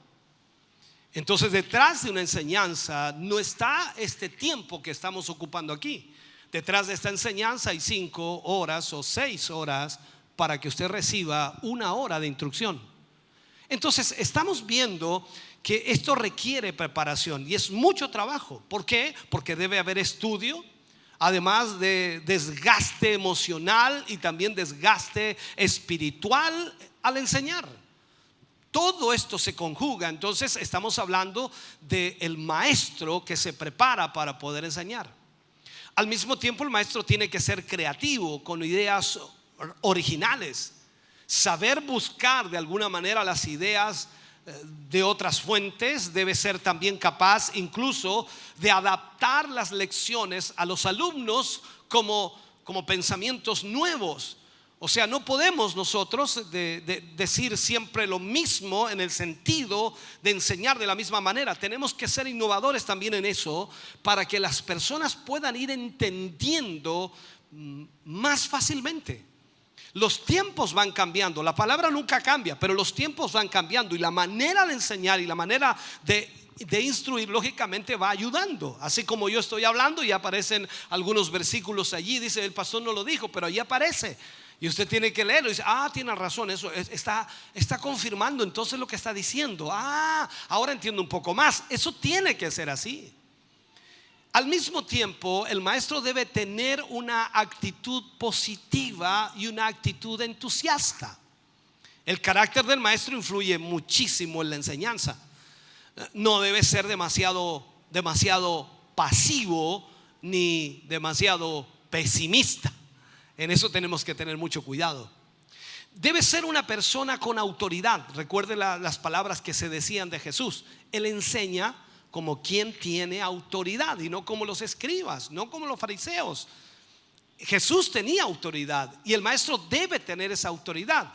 Entonces, detrás de una enseñanza no está este tiempo que estamos ocupando aquí. Detrás de esta enseñanza hay 5 horas o 6 horas para que usted reciba 1 hora de instrucción. Entonces, estamos viendo que esto requiere preparación y es mucho trabajo. ¿Por qué? Porque debe haber estudio, además de desgaste emocional y también desgaste espiritual al enseñar. Todo esto se conjuga. Entonces estamos hablando del maestro que se prepara para poder enseñar. Al mismo tiempo, el maestro tiene que ser creativo, con ideas originales, saber buscar de alguna manera las ideas de otras fuentes. Debe ser también capaz incluso de adaptar las lecciones a los alumnos como pensamientos nuevos. O sea, no podemos nosotros decir siempre lo mismo en el sentido de enseñar de la misma manera. Tenemos que ser innovadores también en eso, para que las personas puedan ir entendiendo más fácilmente. Los tiempos van cambiando, la palabra nunca cambia, pero los tiempos van cambiando y la manera de enseñar y la manera de de instruir, lógicamente va ayudando. Así como yo estoy hablando y aparecen algunos versículos allí, dice el pastor no lo dijo, pero allí aparece. Y usted tiene que leerlo y dice, tiene razón, eso está confirmando entonces lo que está diciendo. Ahora entiendo un poco más. Eso tiene que ser así. Al mismo tiempo, el maestro debe tener una actitud positiva y una actitud entusiasta. El carácter del maestro influye muchísimo en la enseñanza. No debe ser demasiado pasivo ni demasiado pesimista. En eso tenemos que tener mucho cuidado. Debe ser una persona con autoridad. Recuerde las palabras que se decían de Jesús. Él enseña como quien tiene autoridad y no como los escribas, no como los fariseos. Jesús tenía autoridad y el maestro debe tener esa autoridad.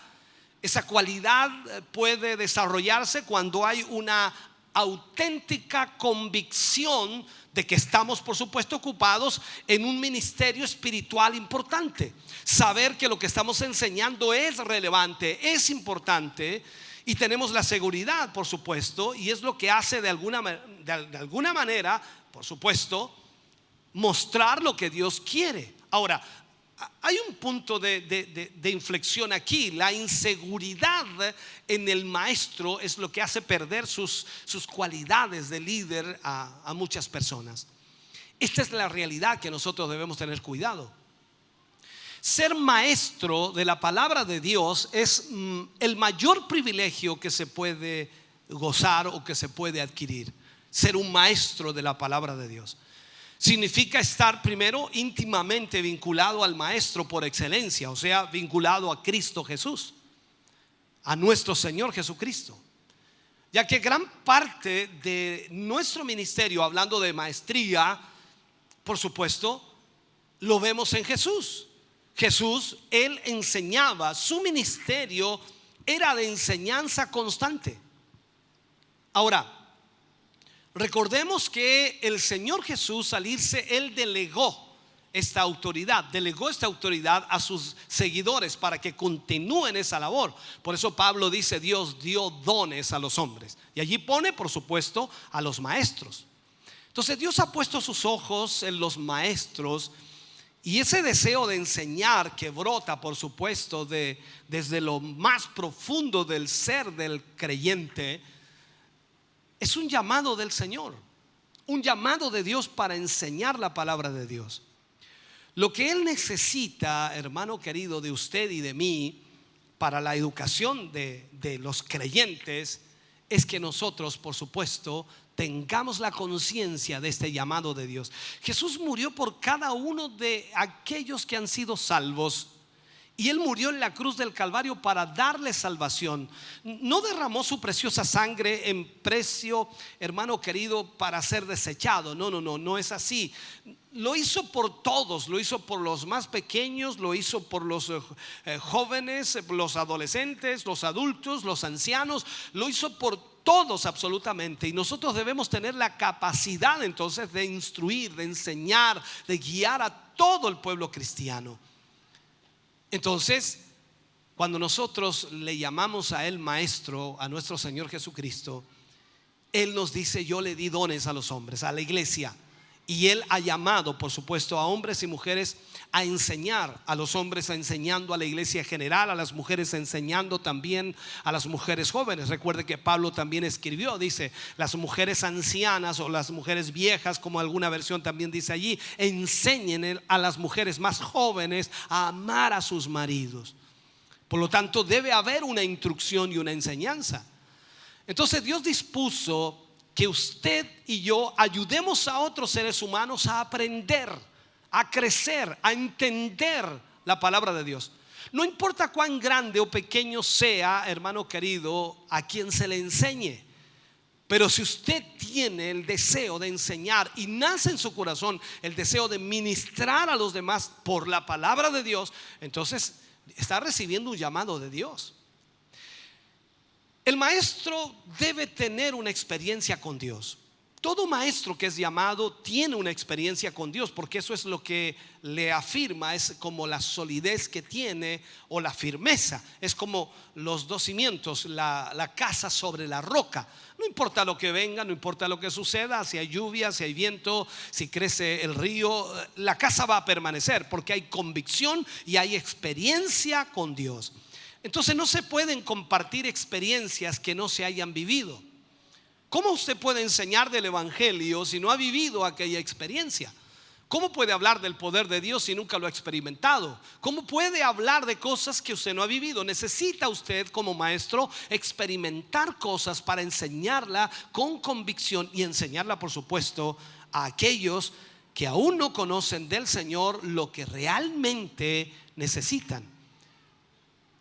Esa cualidad puede desarrollarse cuando hay una auténtica convicción de que estamos, por supuesto, ocupados en un ministerio espiritual importante. Saber que lo que estamos enseñando es relevante, es importante, y tenemos la seguridad, por supuesto, y es lo que hace de alguna manera, por supuesto, mostrar lo que Dios quiere. Ahora, hay un punto de inflexión aquí. La inseguridad en el maestro es lo que hace perder sus cualidades de líder a muchas personas. Esta es la realidad que nosotros debemos tener cuidado. Ser maestro de la palabra de Dios es el mayor privilegio que se puede gozar o que se puede adquirir. Ser un maestro de la palabra de Dios significa estar primero íntimamente vinculado al maestro por excelencia, o sea, vinculado a Cristo Jesús, a nuestro Señor Jesucristo. Ya que gran parte de nuestro ministerio, hablando de maestría, por supuesto, lo vemos en Jesús. Jesús, Él enseñaba, su ministerio era de enseñanza constante. Ahora, recordemos que el Señor Jesús, al irse, Él delegó esta autoridad a sus seguidores para que continúen esa labor. Por eso Pablo dice, Dios dio dones a los hombres. Y allí pone, por supuesto, a los maestros. Entonces Dios ha puesto sus ojos en los maestros. Y ese deseo de enseñar que brota, por supuesto, desde lo más profundo del ser del creyente, es un llamado del Señor, un llamado de Dios para enseñar la palabra de Dios. Lo que Él necesita, hermano querido, de usted y de mí, para la educación de los creyentes, es que nosotros, por supuesto, tengamos la conciencia de este llamado de Dios. Jesús murió por cada uno de aquellos que han sido salvos. Y Él murió en la cruz del Calvario para darle salvación. No derramó su preciosa sangre en precio, hermano querido, para ser desechado. No es así. Lo hizo por todos, lo hizo por los más pequeños, lo hizo por los jóvenes, los adolescentes, los adultos, los ancianos. Lo hizo por todos absolutamente. Y nosotros debemos tener la capacidad entonces de instruir, de enseñar, de guiar a todo el pueblo cristiano. Entonces, cuando nosotros le llamamos a Él maestro, a nuestro Señor Jesucristo, Él nos dice, yo le di dones a los hombres, a la iglesia. Y Él ha llamado, por supuesto, a hombres y mujeres a enseñar, a los hombres enseñando a la iglesia general, a las mujeres enseñando también a las mujeres jóvenes. Recuerde que Pablo también escribió, dice, las mujeres ancianas o las mujeres viejas, como alguna versión también dice allí, enseñen a las mujeres más jóvenes a amar a sus maridos. Por lo tanto, debe haber una instrucción y una enseñanza. Entonces Dios dispuso que usted y yo ayudemos a otros seres humanos a aprender, a crecer, a entender la palabra de Dios. No importa cuán grande o pequeño sea, hermano querido, a quien se le enseñe. Pero si usted tiene el deseo de enseñar y nace en su corazón el deseo de ministrar a los demás por la palabra de Dios, entonces está recibiendo un llamado de Dios. El maestro debe tener una experiencia con Dios. todo maestro que es llamado tiene una experiencia con Dios, porque eso es lo que le afirma, es como la solidez que tiene o la firmeza, es como los dos cimientos, la casa sobre la roca. No importa lo que venga, no importa lo que suceda, si hay lluvia, si hay viento, si crece el río, la casa va a permanecer porque hay convicción y hay experiencia con Dios. Entonces no se pueden compartir experiencias que no se hayan vivido. ¿Cómo usted puede enseñar del evangelio si no ha vivido aquella experiencia? ¿Cómo puede hablar del poder de Dios si nunca lo ha experimentado? ¿Cómo puede hablar de cosas que usted no ha vivido? Necesita usted como maestro experimentar cosas para enseñarla con convicción y enseñarla, por supuesto, a aquellos que aún no conocen del Señor lo que realmente necesitan.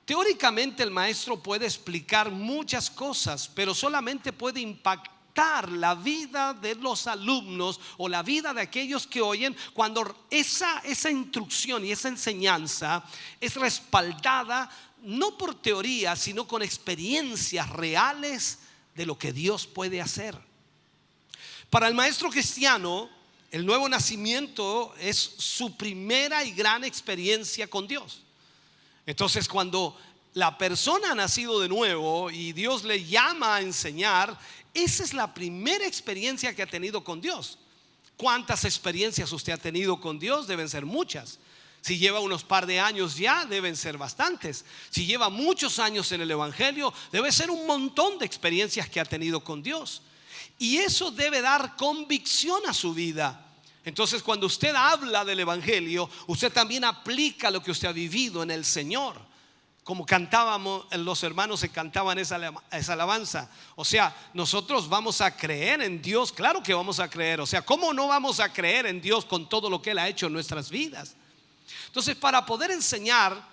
Teóricamente el maestro puede explicar muchas cosas, pero solamente puede impactar la vida de los alumnos o la vida de aquellos que oyen cuando esa instrucción y esa enseñanza es respaldada no por teoría, sino con experiencias reales de lo que Dios puede hacer. Para el maestro cristiano, el nuevo nacimiento es su primera y gran experiencia con Dios. Entonces, cuando la persona ha nacido de nuevo y Dios le llama a enseñar, esa es la primera experiencia que ha tenido con Dios. ¿Cuántas experiencias usted ha tenido con Dios? Deben ser muchas. Si lleva unos par de años ya, deben ser bastantes. Si lleva muchos años en el evangelio, debe ser un montón de experiencias que ha tenido con Dios. Y eso debe dar convicción a su vida. Entonces, cuando usted habla del evangelio, usted también aplica lo que usted ha vivido en el Señor. Como cantábamos, los hermanos se cantaban esa alabanza. O sea, nosotros vamos a creer en Dios. Claro que vamos a creer. O sea, ¿cómo no vamos a creer en Dios con todo lo que Él ha hecho en nuestras vidas? Entonces, para poder enseñar,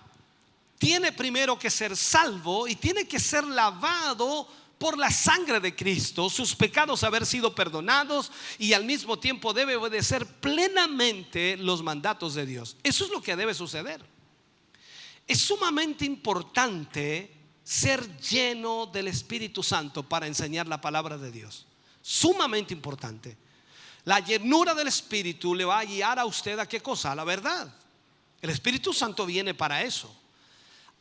tiene primero que ser salvo y tiene que ser lavado por la sangre de Cristo, sus pecados haber sido perdonados, y al mismo tiempo debe obedecer plenamente los mandatos de Dios. Eso es lo que debe suceder. Es sumamente importante ser lleno del Espíritu Santo para enseñar la palabra de Dios. Sumamente importante. La llenura del Espíritu le va a guiar a usted a qué cosa, a la verdad. El Espíritu Santo viene para eso.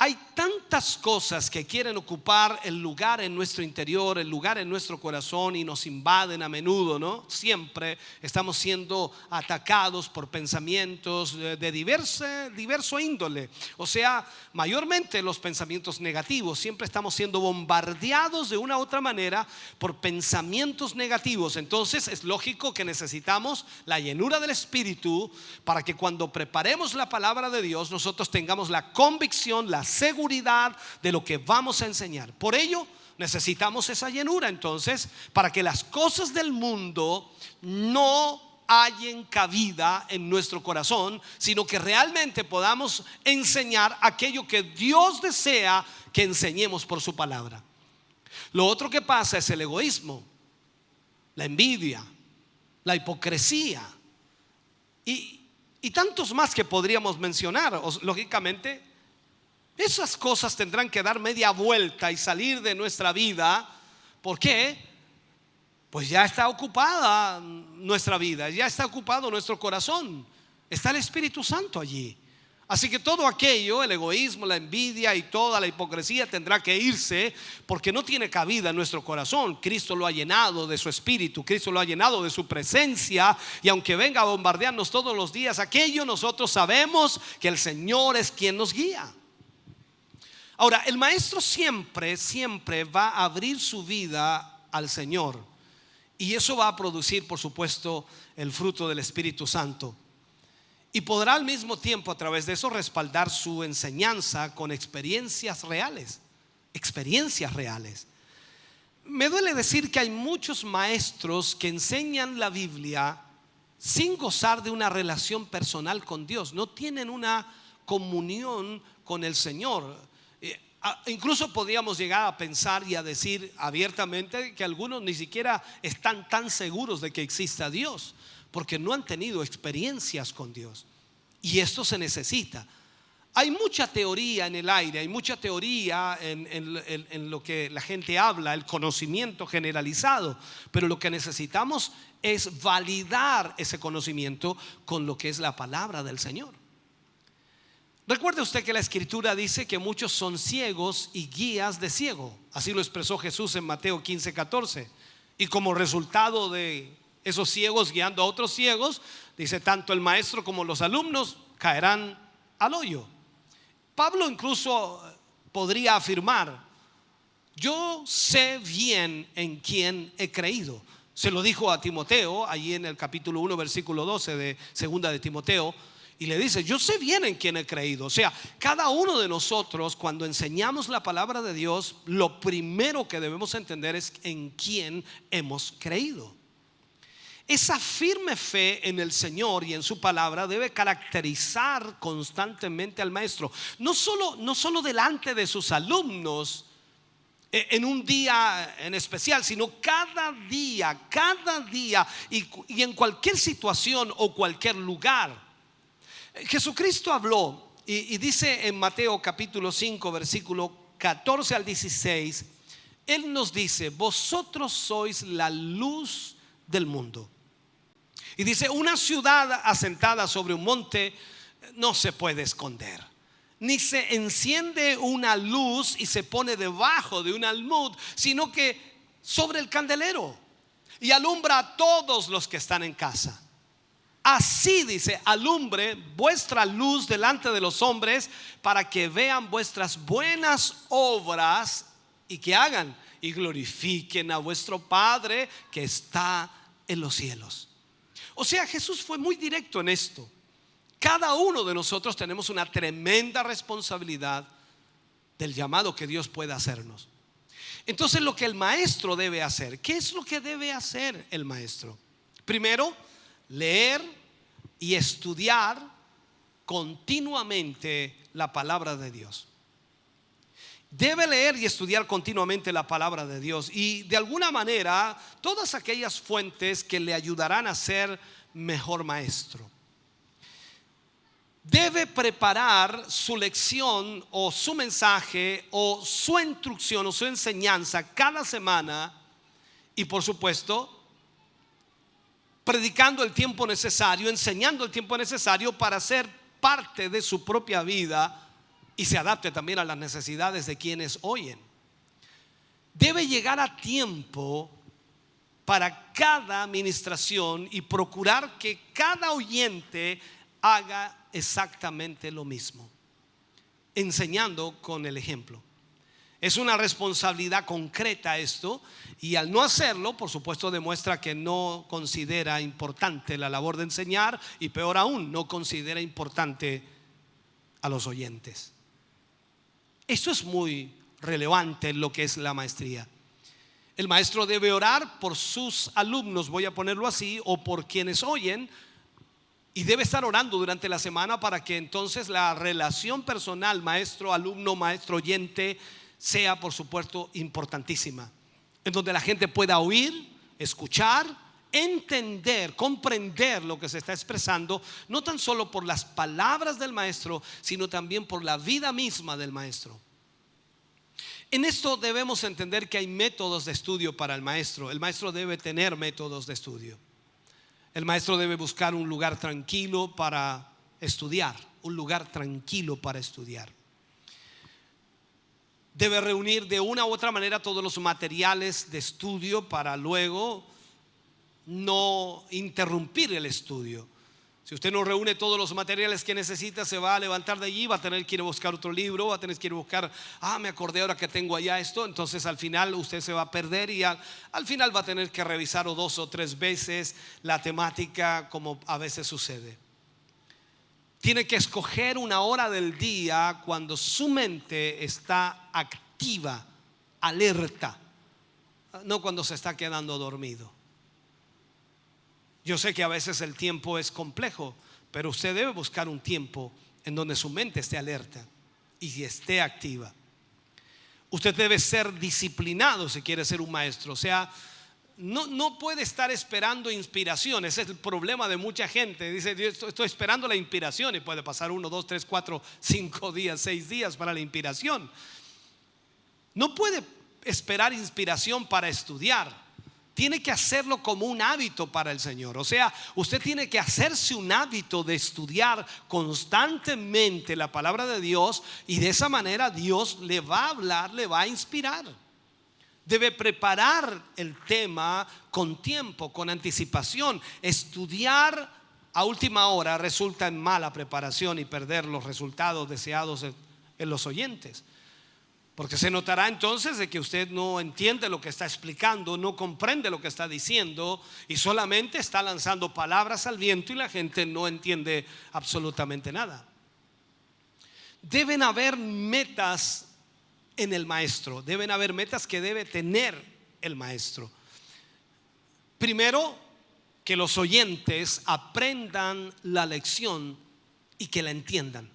Hay tantas cosas que quieren ocupar el lugar en nuestro interior, el lugar en nuestro corazón, y nos invaden a menudo, ¿no? Siempre estamos siendo atacados por pensamientos de diverso índole. O sea, mayormente los pensamientos negativos. Siempre estamos siendo bombardeados de una u otra manera por pensamientos negativos. Entonces es lógico que necesitamos la llenura del Espíritu para que cuando preparemos la palabra de Dios, nosotros tengamos la convicción, la seguridad de lo que vamos a enseñar. Por ello necesitamos esa llenura, entonces, para que las cosas del mundo no hallen cabida en nuestro corazón, sino que realmente podamos enseñar aquello que Dios desea que enseñemos por su palabra. Lo otro que pasa es el egoísmo, la envidia, la hipocresía y tantos más que podríamos mencionar. Lógicamente, esas cosas tendrán que dar media vuelta y salir de nuestra vida. ¿Por qué? Pues ya está ocupada nuestra vida, ya está ocupado nuestro corazón. Está el Espíritu Santo allí. Así que todo aquello, el egoísmo, la envidia y toda la hipocresía tendrá que irse, porque no tiene cabida en nuestro corazón. Cristo lo ha llenado de su Espíritu, Cristo lo ha llenado de su presencia, y aunque venga a bombardearnos todos los días aquello, nosotros sabemos que el Señor es quien nos guía. Ahora, el maestro siempre va a abrir su vida al Señor, y eso va a producir, por supuesto, el fruto del Espíritu Santo. Y podrá al mismo tiempo, a través de eso, respaldar su enseñanza con experiencias reales. Experiencias reales. Me duele decir que hay muchos maestros que enseñan la Biblia sin gozar de una relación personal con Dios. No tienen una comunión con el Señor. Incluso podríamos llegar a pensar y a decir abiertamente que algunos ni siquiera están tan seguros de que exista Dios, porque no han tenido experiencias con Dios. Y esto se necesita. Hay mucha teoría en el aire, hay mucha teoría en lo que la gente habla, el conocimiento generalizado, pero lo que necesitamos es validar ese conocimiento con lo que es la palabra del Señor. Recuerde usted que la Escritura dice que muchos son ciegos y guías de ciego. Así lo expresó Jesús en Mateo 15:14. Y como resultado de esos ciegos guiando a otros ciegos, dice, tanto el maestro como los alumnos caerán al hoyo. Pablo incluso podría afirmar: yo sé bien en quién he creído. Se lo dijo a Timoteo allí en el capítulo 1 versículo 12 de segunda de Timoteo, y le dice: yo sé bien en quién he creído. O sea, cada uno de nosotros, cuando enseñamos la palabra de Dios, lo primero que debemos entender es en quién hemos creído. Esa firme fe en el Señor y en su palabra debe caracterizar constantemente al maestro, no solo delante de sus alumnos en un día en especial, sino cada día y en cualquier situación o cualquier lugar. Jesucristo habló y dice en Mateo capítulo 5 versículo 14 al 16, Él nos dice: vosotros sois la luz del mundo. Y dice: una ciudad asentada sobre un monte no se puede esconder, ni se enciende una luz y se pone debajo de un almud, sino que sobre el candelero, y alumbra a todos los que están en casa. Así dice: alumbre vuestra luz delante de los hombres, para que vean vuestras buenas obras y que hagan y glorifiquen a vuestro Padre que está en los cielos. O sea, Jesús fue muy directo en esto. Cada uno de nosotros tenemos una tremenda responsabilidad del llamado que Dios puede hacernos. Entonces, lo que el maestro debe hacer, ¿qué es lo que debe hacer el maestro? Primero, leer y estudiar continuamente la palabra de Dios. Debe leer y estudiar continuamente la palabra de Dios, y de alguna manera todas aquellas fuentes que le ayudarán a ser mejor maestro. Debe preparar su lección o su mensaje o su instrucción o su enseñanza cada semana, y por supuesto predicando el tiempo necesario, enseñando el tiempo necesario para ser parte de su propia vida y se adapte también a las necesidades de quienes oyen. Debe llegar a tiempo para cada administración y procurar que cada oyente haga exactamente lo mismo, enseñando con el ejemplo. Es una responsabilidad concreta esto, y al no hacerlo, por supuesto, demuestra que no considera importante la labor de enseñar, y peor aún, no considera importante a los oyentes. Esto es muy relevante en lo que es la maestría. El maestro debe orar por sus alumnos, voy a ponerlo así, o por quienes oyen, y debe estar orando durante la semana para que entonces la relación personal maestro-alumno, maestro-oyente sea, por supuesto, importantísima, en donde la gente pueda oír, escuchar, entender, comprender lo que se está expresando, no tan solo por las palabras del maestro, sino también por la vida misma del maestro. En esto debemos entender que hay métodos de estudio para el maestro. El maestro debe tener métodos de estudio. El maestro debe buscar un lugar tranquilo para estudiar, un lugar tranquilo para estudiar. Debe reunir de una u otra manera todos los materiales de estudio para luego no interrumpir el estudio. Si usted no reúne todos los materiales que necesita, se va a levantar de allí, va a tener que ir a buscar otro libro, va a tener que ir a buscar, me acordé ahora que tengo allá esto. Entonces al final usted se va a perder, y al final va a tener que revisar 2 o 3 veces la temática, como a veces sucede. Tiene que escoger una hora del día cuando su mente está activa, alerta, no cuando se está quedando dormido. Yo sé que a veces el tiempo es complejo, pero usted debe buscar un tiempo en donde su mente esté alerta y esté activa. Usted debe ser disciplinado si quiere ser un maestro. O sea, no puede estar esperando inspiración. Ese es el problema de mucha gente. Dice, yo estoy esperando la inspiración, y puede pasar 1, 2, 3, 4, 5 días, 6 días para la inspiración. No puede esperar inspiración para estudiar. Tiene que hacerlo como un hábito para el Señor. O sea, usted tiene que hacerse un hábito de estudiar constantemente la palabra de Dios, y de esa manera Dios le va a hablar, le va a inspirar. Debe preparar el tema con tiempo, con anticipación. Estudiar a última hora resulta en mala preparación y perder los resultados deseados en los oyentes. Porque se notará entonces de que usted no entiende lo que está explicando, no comprende lo que está diciendo, y solamente está lanzando palabras al viento y la gente no entiende absolutamente nada. Deben haber metas en el maestro, deben haber metas que debe tener el maestro. Primero, que los oyentes aprendan la lección y que la entiendan.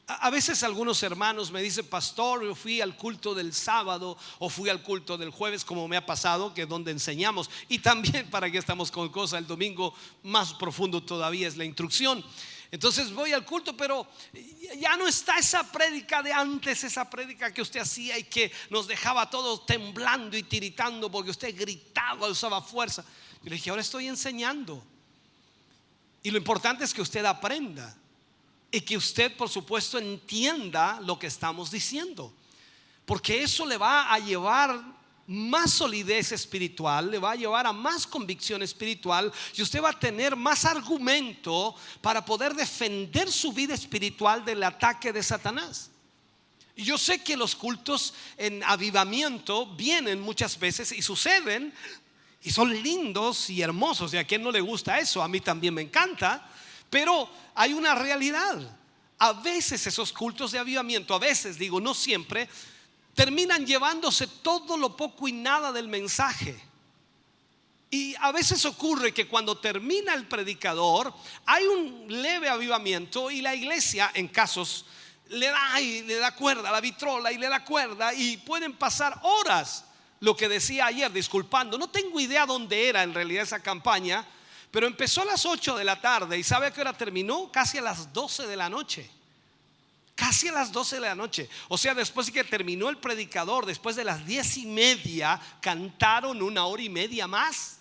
A veces algunos hermanos me dicen: pastor, yo fui al culto del sábado o fui al culto del jueves, como me ha pasado, que es donde enseñamos, y también, para que estamos con cosas, el domingo más profundo todavía es la instrucción. Entonces voy al culto, pero ya no está esa prédica de antes, esa prédica que usted hacía y que nos dejaba todos temblando y tiritando porque usted gritaba, usaba fuerza. Yo le dije: ahora estoy enseñando, y lo importante es que usted aprenda y que usted, por supuesto, entienda lo que estamos diciendo, porque eso le va a llevar más solidez espiritual, le va a llevar a más convicción espiritual, y usted va a tener más argumento para poder defender su vida espiritual del ataque de Satanás. Y yo sé que los cultos en avivamiento vienen muchas veces y suceden, y son lindos y hermosos, y a quien no le gusta eso, a mí también me encanta. Pero hay una realidad. A veces esos cultos de avivamiento, a veces, digo, no siempre, terminan llevándose todo lo poco y nada del mensaje. Y a veces ocurre que cuando termina el predicador hay un leve avivamiento, y la iglesia, en casos, le da cuerda a la vitrola y le da cuerda, y pueden pasar horas. Lo que decía ayer, disculpando, no tengo idea dónde era en realidad esa campaña, pero empezó a las 8 de la tarde, y ¿sabe a qué hora terminó? Casi a las 12 de la noche. Casi a las 12 de la noche. O sea, después de que terminó el predicador, después de las 10:30, cantaron 1 hora y media más.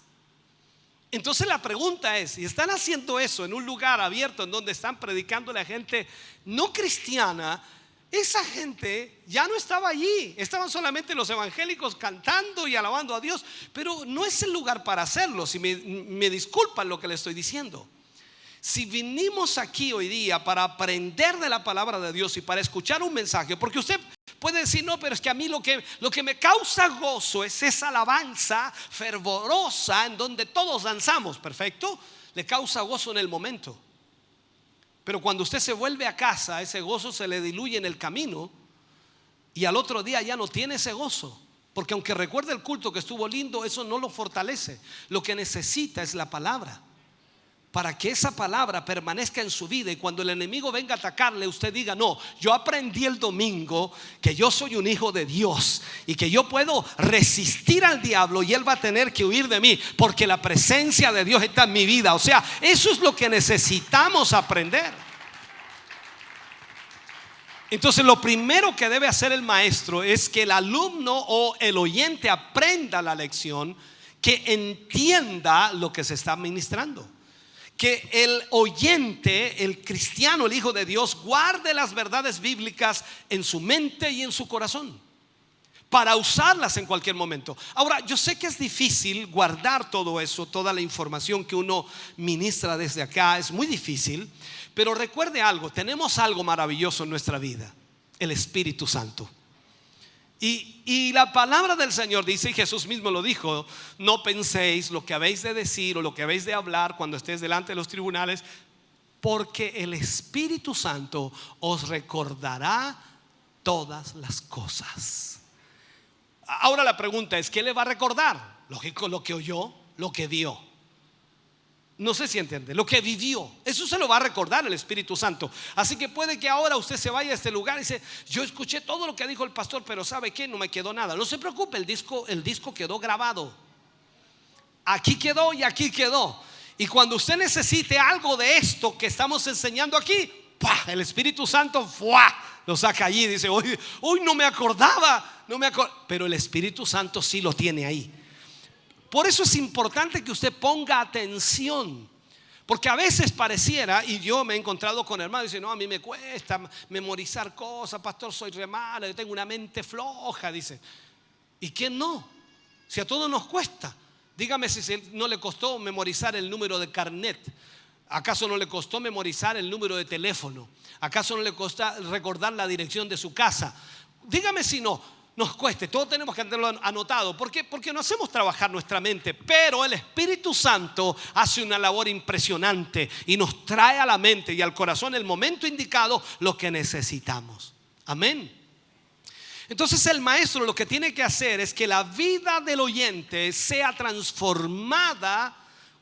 Entonces la pregunta es: si están haciendo eso en un lugar abierto en donde están predicando a la gente no cristiana, esa gente ya no estaba allí. Estaban solamente los evangélicos cantando y alabando a Dios, pero no es el lugar para hacerlo. Si me disculpan lo que le estoy diciendo. Si vinimos aquí hoy día para aprender de la palabra de Dios y para escuchar un mensaje, porque usted puede decir: no, pero es que a mí lo que me causa gozo es esa alabanza fervorosa en donde todos danzamos. Perfecto, le causa gozo en el momento. Pero cuando usted se vuelve a casa, ese gozo se le diluye en el camino, y al otro día ya no tiene ese gozo, porque aunque recuerde el culto que estuvo lindo, eso no lo fortalece. Lo que necesita es la palabra, para que esa palabra permanezca en su vida, y cuando el enemigo venga a atacarle, usted diga: no, yo aprendí el domingo que yo soy un hijo de Dios y que yo puedo resistir al diablo y él va a tener que huir de mí, porque la presencia de Dios está en mi vida. O sea, eso es lo que necesitamos aprender. Entonces, lo primero que debe hacer el maestro es que el alumno o el oyente aprenda la lección, que entienda lo que se está ministrando, que el oyente, el cristiano, el hijo de Dios, guarde las verdades bíblicas en su mente y en su corazón para usarlas en cualquier momento. Ahora, yo sé que es difícil guardar todo eso, toda la información que uno ministra desde acá, es muy difícil. Pero recuerde algo: tenemos algo maravilloso en nuestra vida, el Espíritu Santo. Y la palabra del Señor dice, y Jesús mismo lo dijo: no penséis lo que habéis de decir o lo que habéis de hablar cuando estés delante de los tribunales, porque el Espíritu Santo os recordará todas las cosas. Ahora la pregunta es: ¿qué le va a recordar? Lógico, lo que oyó, lo que vio. No sé si entiende, lo que vivió, eso se lo va a recordar el Espíritu Santo. Así que puede que ahora usted se vaya a este lugar y dice: yo escuché todo lo que dijo el pastor, pero ¿sabe qué? No me quedó nada. No se preocupe, el disco quedó grabado. aquí quedó y aquí quedó. Y cuando usted necesite algo de esto que estamos enseñando aquí, ¡pah!, el Espíritu Santo ¡fua!, lo saca allí y dice: hoy no me acordaba, pero el Espíritu Santo sí lo tiene ahí. Por eso es importante que usted ponga atención, porque a veces pareciera, y yo me he encontrado con hermanos y dicen: no, a mí me cuesta memorizar cosas, pastor, soy re malo, yo tengo una mente floja, dice. ¿Y quién no? Si a todos nos cuesta. Dígame si no le costó memorizar el número de carnet. ¿Acaso no le costó memorizar el número de teléfono? ¿Acaso no le costó recordar la dirección de su casa? Dígame si no nos cueste. Todos tenemos que tenerlo anotado. ¿Por qué? Porque no hacemos trabajar nuestra mente. Pero el Espíritu Santo hace una labor impresionante y nos trae a la mente y al corazón el momento indicado lo que necesitamos. Amén. Entonces el maestro lo que tiene que hacer es que la vida del oyente sea transformada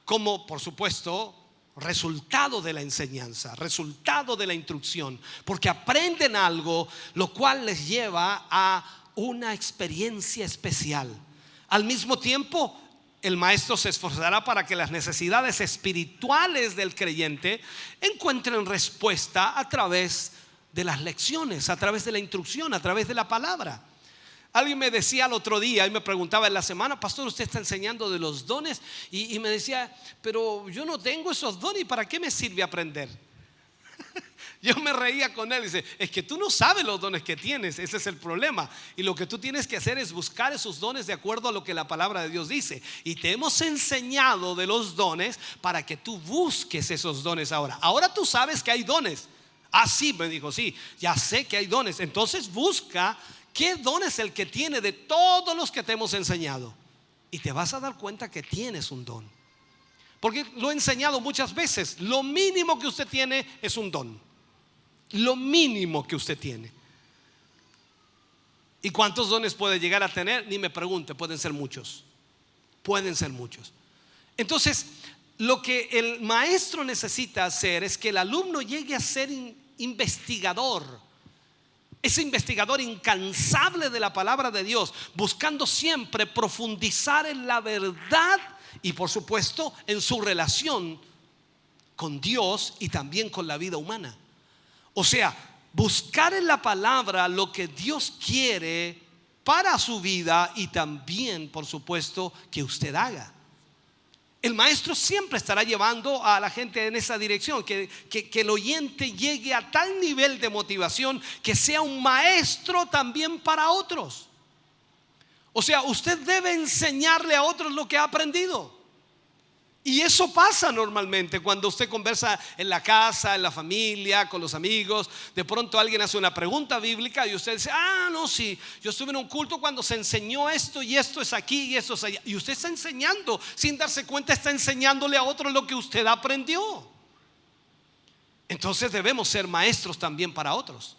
como, por supuesto, resultado de la enseñanza, resultado de la instrucción, porque aprenden algo, lo cual les lleva a una experiencia especial. Al mismo tiempo, el maestro se esforzará para que las necesidades espirituales del creyente encuentren respuesta a través de las lecciones, a través de la instrucción, a través de la palabra. Alguien me decía el otro día y me preguntaba en la semana: pastor, usted está enseñando de los dones, y me decía: pero yo no tengo esos dones, ¿para qué me sirve aprender? Yo me reía con él y dice: es que tú no sabes los dones que tienes, ese es el problema. Y lo que tú tienes que hacer es buscar esos dones de acuerdo a lo que la palabra de Dios dice. Y te hemos enseñado de los dones para que tú busques esos dones ahora. Ahora tú sabes que hay dones. Ah, sí, me dijo, sí, ya sé que hay dones. Entonces busca qué don es el que tiene de todos los que te hemos enseñado. Y te vas a dar cuenta que tienes un don. Porque lo he enseñado muchas veces. Lo mínimo que usted tiene es un don. Lo mínimo que usted tiene. ¿Y cuántos dones puede llegar a tener? Ni me pregunte, pueden ser muchos. Pueden ser muchos. Entonces, lo que el maestro necesita hacer es que el alumno llegue a ser investigador. Ese investigador incansable de la palabra de Dios, buscando siempre profundizar en la verdad y, por supuesto, en su relación con Dios y también con la vida humana. O sea, buscar en la palabra lo que Dios quiere para su vida y también, por supuesto, que usted haga. El maestro siempre estará llevando a la gente en esa dirección, que el oyente llegue a tal nivel de motivación que sea un maestro también para otros. O sea, usted debe enseñarle a otros lo que ha aprendido. Y eso pasa normalmente cuando usted conversa en la casa, en la familia, con los amigos. De pronto alguien hace una pregunta bíblica y usted dice: ah, no, sí, yo estuve en un culto cuando se enseñó esto, y esto es aquí y esto es allá. Y usted está enseñando, sin darse cuenta, está enseñándole a otro lo que usted aprendió. Entonces debemos ser maestros también para otros.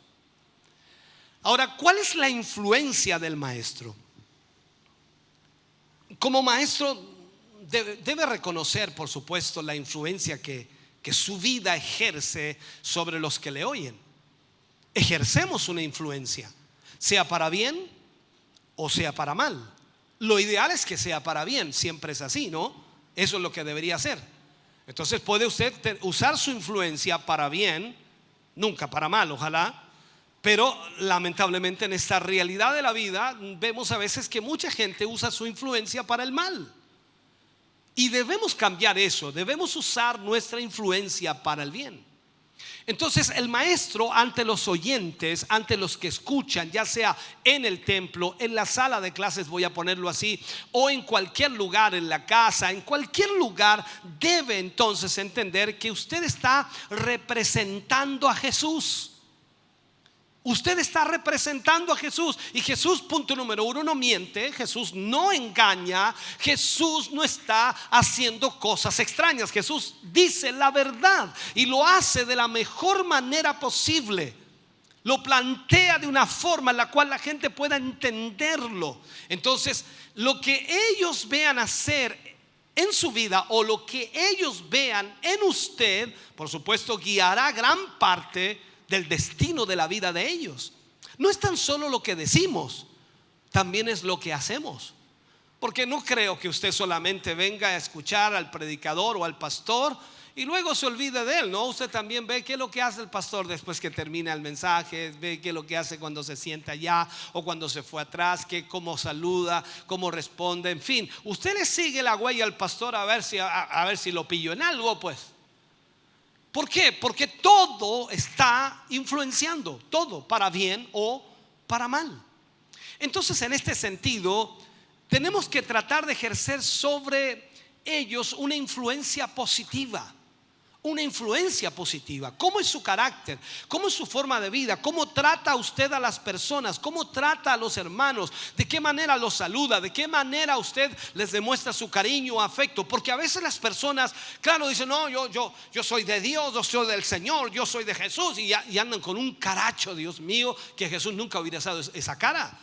Ahora, ¿cuál es la influencia del maestro? Como maestro debe reconocer, por supuesto, la influencia que su vida ejerce sobre los que le oyen. Ejercemos una influencia, sea para bien o sea para mal. Lo ideal es que sea para bien, siempre es así, ¿no? Eso es lo que debería ser. Entonces puede usted usar su influencia para bien, nunca para mal, ojalá. Pero lamentablemente en esta realidad de la vida vemos a veces que mucha gente usa su influencia para el mal. Y debemos cambiar eso, debemos usar nuestra influencia para el bien. Entonces el maestro, ante los oyentes, ante los que escuchan, ya sea en el templo, en la sala de clases, voy a ponerlo así, o en cualquier lugar, en la casa, en cualquier lugar, debe entonces entender que usted está representando a Jesús. Usted está representando a Jesús. Y Jesús, punto número uno, no miente. Jesús no engaña. Jesús no está haciendo cosas extrañas. Jesús dice la verdad y lo hace de la mejor manera posible. Lo plantea de una forma en la cual la gente pueda entenderlo. Entonces, lo que ellos vean hacer en su vida, o lo que ellos vean en usted, por supuesto, guiará gran parte del destino de la vida de ellos. No es tan solo lo que decimos, también es lo que hacemos. Porque no creo que usted solamente venga a escuchar al predicador o al pastor y luego se olvide de él, ¿no? Usted también ve qué es lo que hace el pastor después que termina el mensaje, ve qué es lo que hace cuando se sienta allá o cuando se fue atrás, cómo saluda, cómo responde, en fin. Usted le sigue la huella al pastor a ver si lo pillo en algo, pues. ¿Por qué? Porque todo está influenciando, todo, para bien o para mal. Entonces, en este sentido, tenemos que tratar de ejercer sobre ellos una influencia positiva. Una influencia positiva. ¿Cómo es su carácter? ¿Cómo es su forma de vida? ¿Cómo trata usted a las personas? ¿Cómo trata a los hermanos? ¿De qué manera los saluda? ¿De qué manera usted les demuestra su cariño o afecto? Porque a veces las personas, claro, dicen, no, yo soy de Dios, yo soy del Señor, yo soy de Jesús, y andan con un caracho, Dios mío, que Jesús nunca hubiera usado esa cara.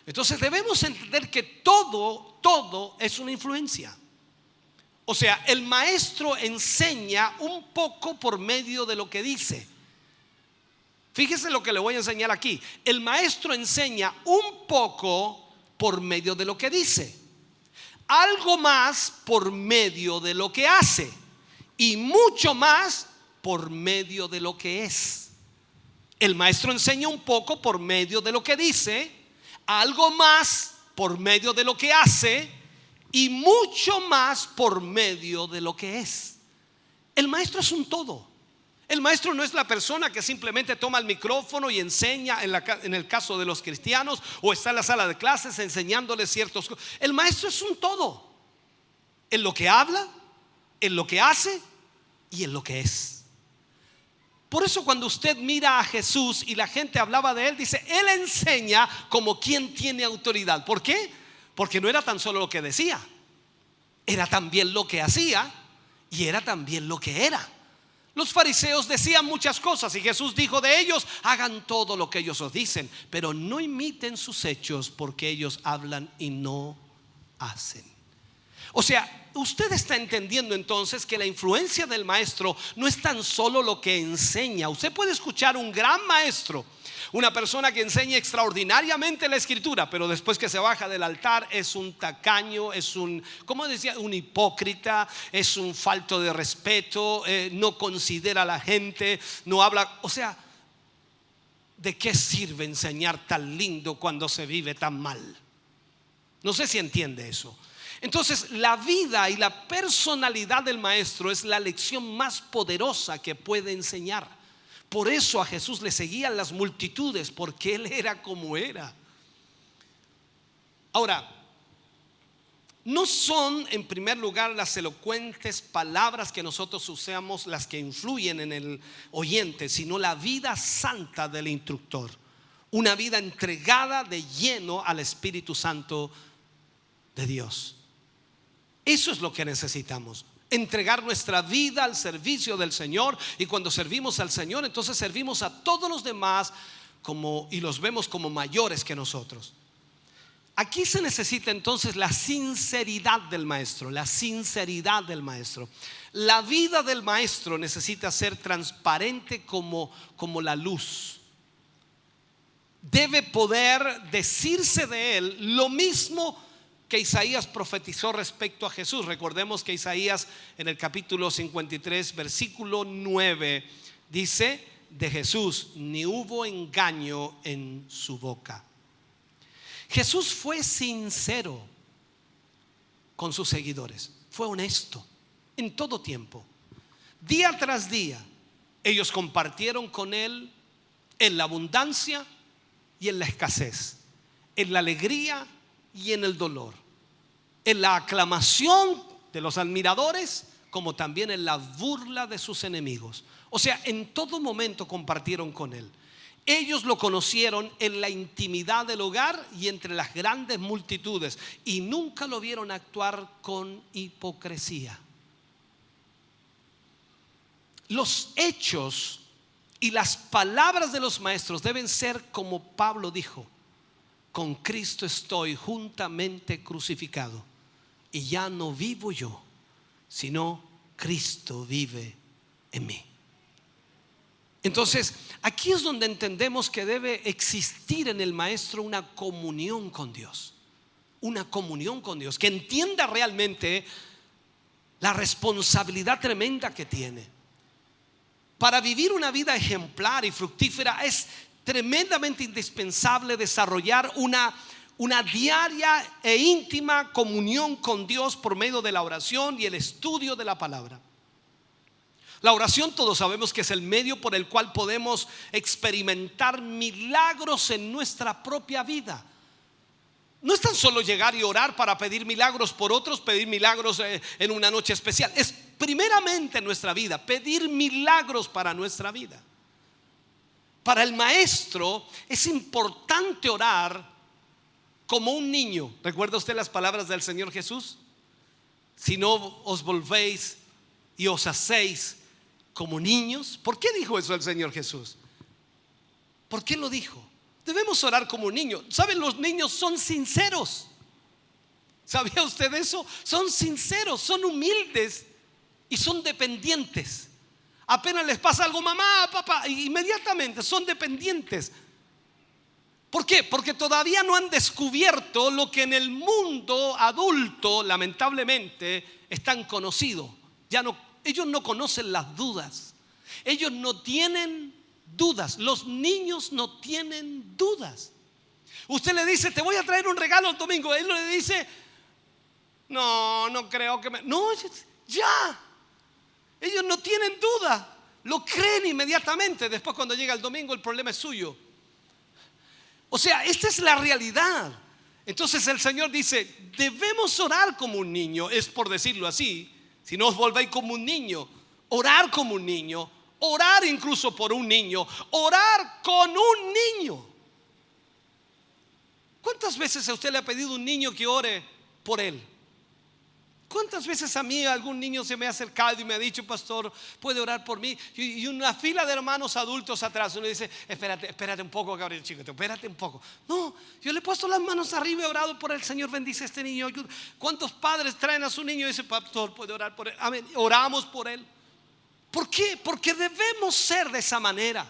Entonces debemos entender que todo es una influencia. O sea, el maestro enseña un poco por medio de lo que dice. Fíjese lo que le voy a enseñar aquí. El maestro enseña un poco por medio de lo que dice, algo más por medio de lo que hace y mucho más por medio de lo que es. El maestro enseña un poco por medio de lo que dice, algo más por medio de lo que hace y mucho más por medio de lo que es. El maestro es un todo. El maestro no es la persona que simplemente toma el micrófono y enseña, en el caso de los cristianos, o está en la sala de clases enseñándoles ciertos cosas. El maestro es un todo, en lo que habla, en lo que hace y en lo que es. Por eso cuando usted mira a Jesús y la gente hablaba de él, dice, él enseña como quien tiene autoridad. ¿Por qué? Porque no era tan solo lo que decía, era también lo que hacía y era también lo que era. Los fariseos decían muchas cosas y Jesús dijo de ellos, hagan todo lo que ellos os dicen, pero no imiten sus hechos, porque ellos hablan y no hacen. O sea, usted está entendiendo entonces que la influencia del maestro no es tan solo lo que enseña. Usted puede escuchar un gran maestro, una persona que enseña extraordinariamente la escritura, pero después que se baja del altar es un tacaño, es un, ¿cómo decía? Un hipócrita, es un falto de respeto, no considera a la gente, no habla. O sea, ¿de qué sirve enseñar tan lindo cuando se vive tan mal? No sé si entiende eso. Entonces, la vida y la personalidad del maestro es la lección más poderosa que puede enseñar. Por eso a Jesús le seguían las multitudes, porque él era como era. Ahora, no son en primer lugar las elocuentes palabras que nosotros usamos las que influyen en el oyente, sino la vida santa del instructor. Una vida entregada de lleno al Espíritu Santo de Dios. Eso es lo que necesitamos. Entregar nuestra vida al servicio del Señor. Y cuando servimos al Señor, entonces servimos a todos los demás y los vemos como mayores que nosotros. Aquí se necesita entonces la sinceridad del maestro. La sinceridad del maestro. La vida del maestro necesita ser transparente como la luz. Debe poder decirse de él lo mismo que Isaías profetizó respecto a Jesús. Recordemos que Isaías en el capítulo 53 versículo 9 dice de Jesús: ni hubo engaño en su boca. Jesús fue sincero con sus seguidores, fue honesto en todo tiempo. Día tras día ellos compartieron con él en la abundancia y en la escasez, en la alegría y en el dolor, en la aclamación de los admiradores como también en la burla de sus enemigos. O sea, en todo momento compartieron con él. Ellos lo conocieron en la intimidad del hogar y entre las grandes multitudes, y nunca lo vieron actuar con hipocresía. Los hechos y las palabras de los maestros deben ser como Pablo dijo: con Cristo estoy juntamente crucificado, y ya no vivo yo, sino Cristo vive en mí. Entonces, aquí es donde entendemos que debe existir en el maestro una comunión con Dios. una comunión con Dios, que entienda realmente la responsabilidad tremenda que tiene. Para vivir una vida ejemplar y fructífera es tremendamente indispensable desarrollar una diaria e íntima comunión con Dios por medio de la oración y el estudio de la palabra. La oración, todos sabemos que es el medio por el cual podemos experimentar milagros en nuestra propia vida. No es tan solo llegar y orar para pedir milagros por otros, pedir milagros en una noche especial. Es primeramente en nuestra vida, pedir milagros para nuestra vida. Para el maestro es importante orar como un niño. ¿Recuerda usted las palabras del Señor Jesús? Si no os volvéis y os hacéis como niños. ¿Por qué dijo eso el Señor Jesús? ¿Por qué lo dijo? Debemos orar como un niño. ¿Saben? Los niños son sinceros. ¿Sabía usted eso? Son sinceros, son humildes y son dependientes. Apenas les pasa algo, mamá, papá, inmediatamente son dependientes. ¿Por qué? Porque todavía no han descubierto lo que en el mundo adulto, lamentablemente, es tan conocido. Ellos no conocen las dudas. Ellos no tienen dudas. Los niños no tienen dudas. Usted le dice, te voy a traer un regalo el domingo. Él le dice, no creo que no, ya. Ellos no tienen duda. Lo creen inmediatamente. Después, cuando llega el domingo, el problema es suyo. O sea, esta es la realidad. Entonces el Señor dice, debemos orar como un niño. Es por decirlo así. Si no os volvéis como un niño, orar como un niño, orar incluso por un niño, orar con un niño. ¿Cuántas veces a usted le ha pedido un niño que ore por él? ¿Cuántas veces a mí algún niño se me ha acercado y me ha dicho, pastor, puede orar por mí? Y una fila de hermanos adultos atrás, uno dice, espérate un poco, Gabriel chiquito, espérate un poco. No, yo le he puesto las manos arriba y he orado por él. Señor, bendice a este niño. ¿Cuántos padres traen a su niño y dicen, pastor, puede orar por él? Amén. Oramos por él. ¿Por qué? Porque debemos ser de esa manera.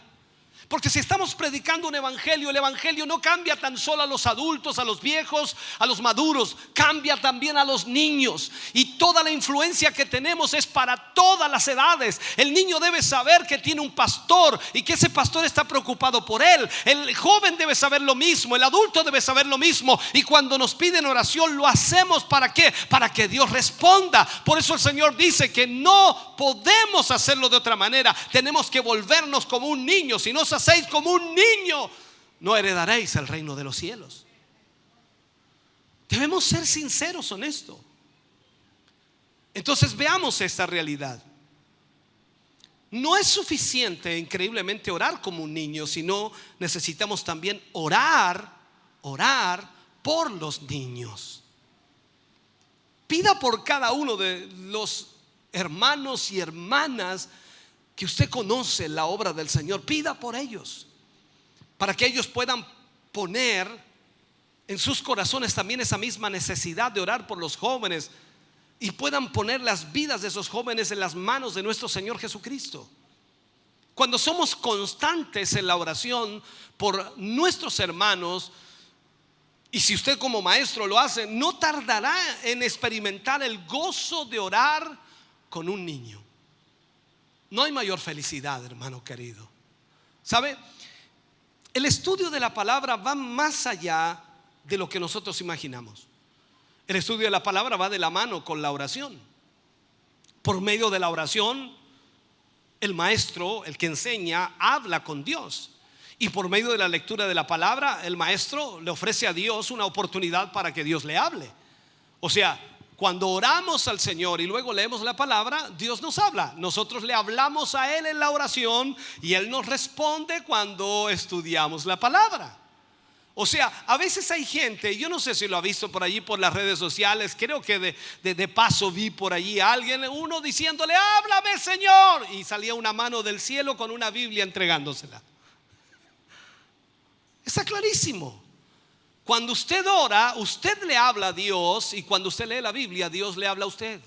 Porque si estamos predicando un evangelio, el evangelio no cambia tan solo a los adultos, a los viejos, a los maduros, cambia también a los niños. Y toda la influencia que tenemos es para todas las edades. El niño debe saber que tiene un pastor y que ese pastor está preocupado por él. El joven debe saber lo mismo, el adulto debe saber lo mismo. Y cuando nos piden oración, lo hacemos ¿para qué? Para que Dios responda. Por eso el Señor dice que no podemos hacerlo de otra manera. Tenemos que volvernos como un niño. Si no os hacéis como un niño, no heredaréis el reino de los cielos. Debemos ser sinceros, honestos. Entonces veamos esta realidad. No es suficiente increíblemente orar como un niño, sino necesitamos también orar por los niños. Pida por cada uno de los hermanos y hermanas que usted conoce la obra del Señor. Pida por ellos, para que ellos puedan poner en sus corazones también esa misma necesidad de orar por los jóvenes y puedan poner las vidas de esos jóvenes en las manos de nuestro Señor Jesucristo. Cuando somos constantes en la oración por nuestros hermanos, y si usted como maestro lo hace, no tardará en experimentar el gozo de orar con un niño. No hay mayor felicidad, hermano querido. ¿Sabe? El estudio de la palabra va más allá de lo que nosotros imaginamos. El estudio de la palabra va de la mano con la oración. Por medio de la oración, el maestro, el que enseña, habla con Dios. Y por medio de la lectura de la palabra, el maestro le ofrece a Dios una oportunidad para que Dios le hable. O sea, cuando oramos al Señor y luego leemos la palabra, Dios nos habla. Nosotros le hablamos a Él en la oración y Él nos responde cuando estudiamos la palabra. O sea, a veces hay gente, yo no sé si lo ha visto por allí por las redes sociales, creo que de paso vi por allí a alguien, uno diciéndole, háblame Señor, y salía una mano del cielo con una Biblia entregándosela. Está clarísimo. Cuando usted ora, usted le habla a Dios, y cuando usted lee la Biblia, Dios le habla a usted.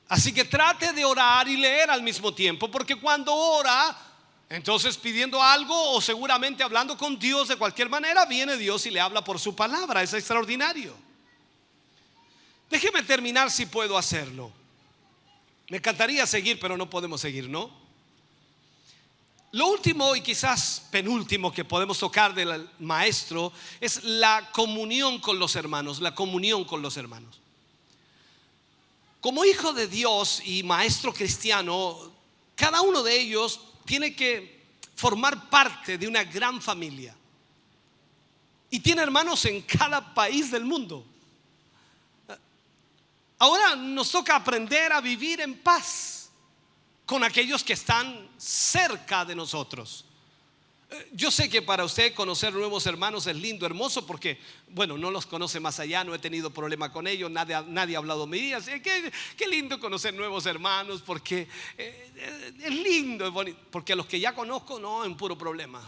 Así que trate de orar y leer al mismo tiempo, porque cuando ora, Entonces pidiendo algo o seguramente hablando con Dios de cualquier manera, viene Dios y le habla por su palabra. Es extraordinario. Déjeme terminar si puedo hacerlo. Me encantaría seguir, pero no podemos seguir, ¿no? Lo último y quizás penúltimo que podemos tocar del maestro es la comunión con los hermanos, la comunión con los hermanos. Como hijo de Dios y maestro cristiano, cada uno de ellos tiene que formar parte de una gran familia. Y tiene hermanos en cada país del mundo. Ahora nos toca aprender a vivir en paz con aquellos que están cerca de nosotros. Yo sé que para usted conocer nuevos hermanos es lindo, hermoso, porque, bueno, no los conoce más allá, no he tenido problema con ellos, nadie ha hablado de mí, así que qué lindo conocer nuevos hermanos, porque es lindo, es bonito, porque a los que ya conozco, no, en puro problema.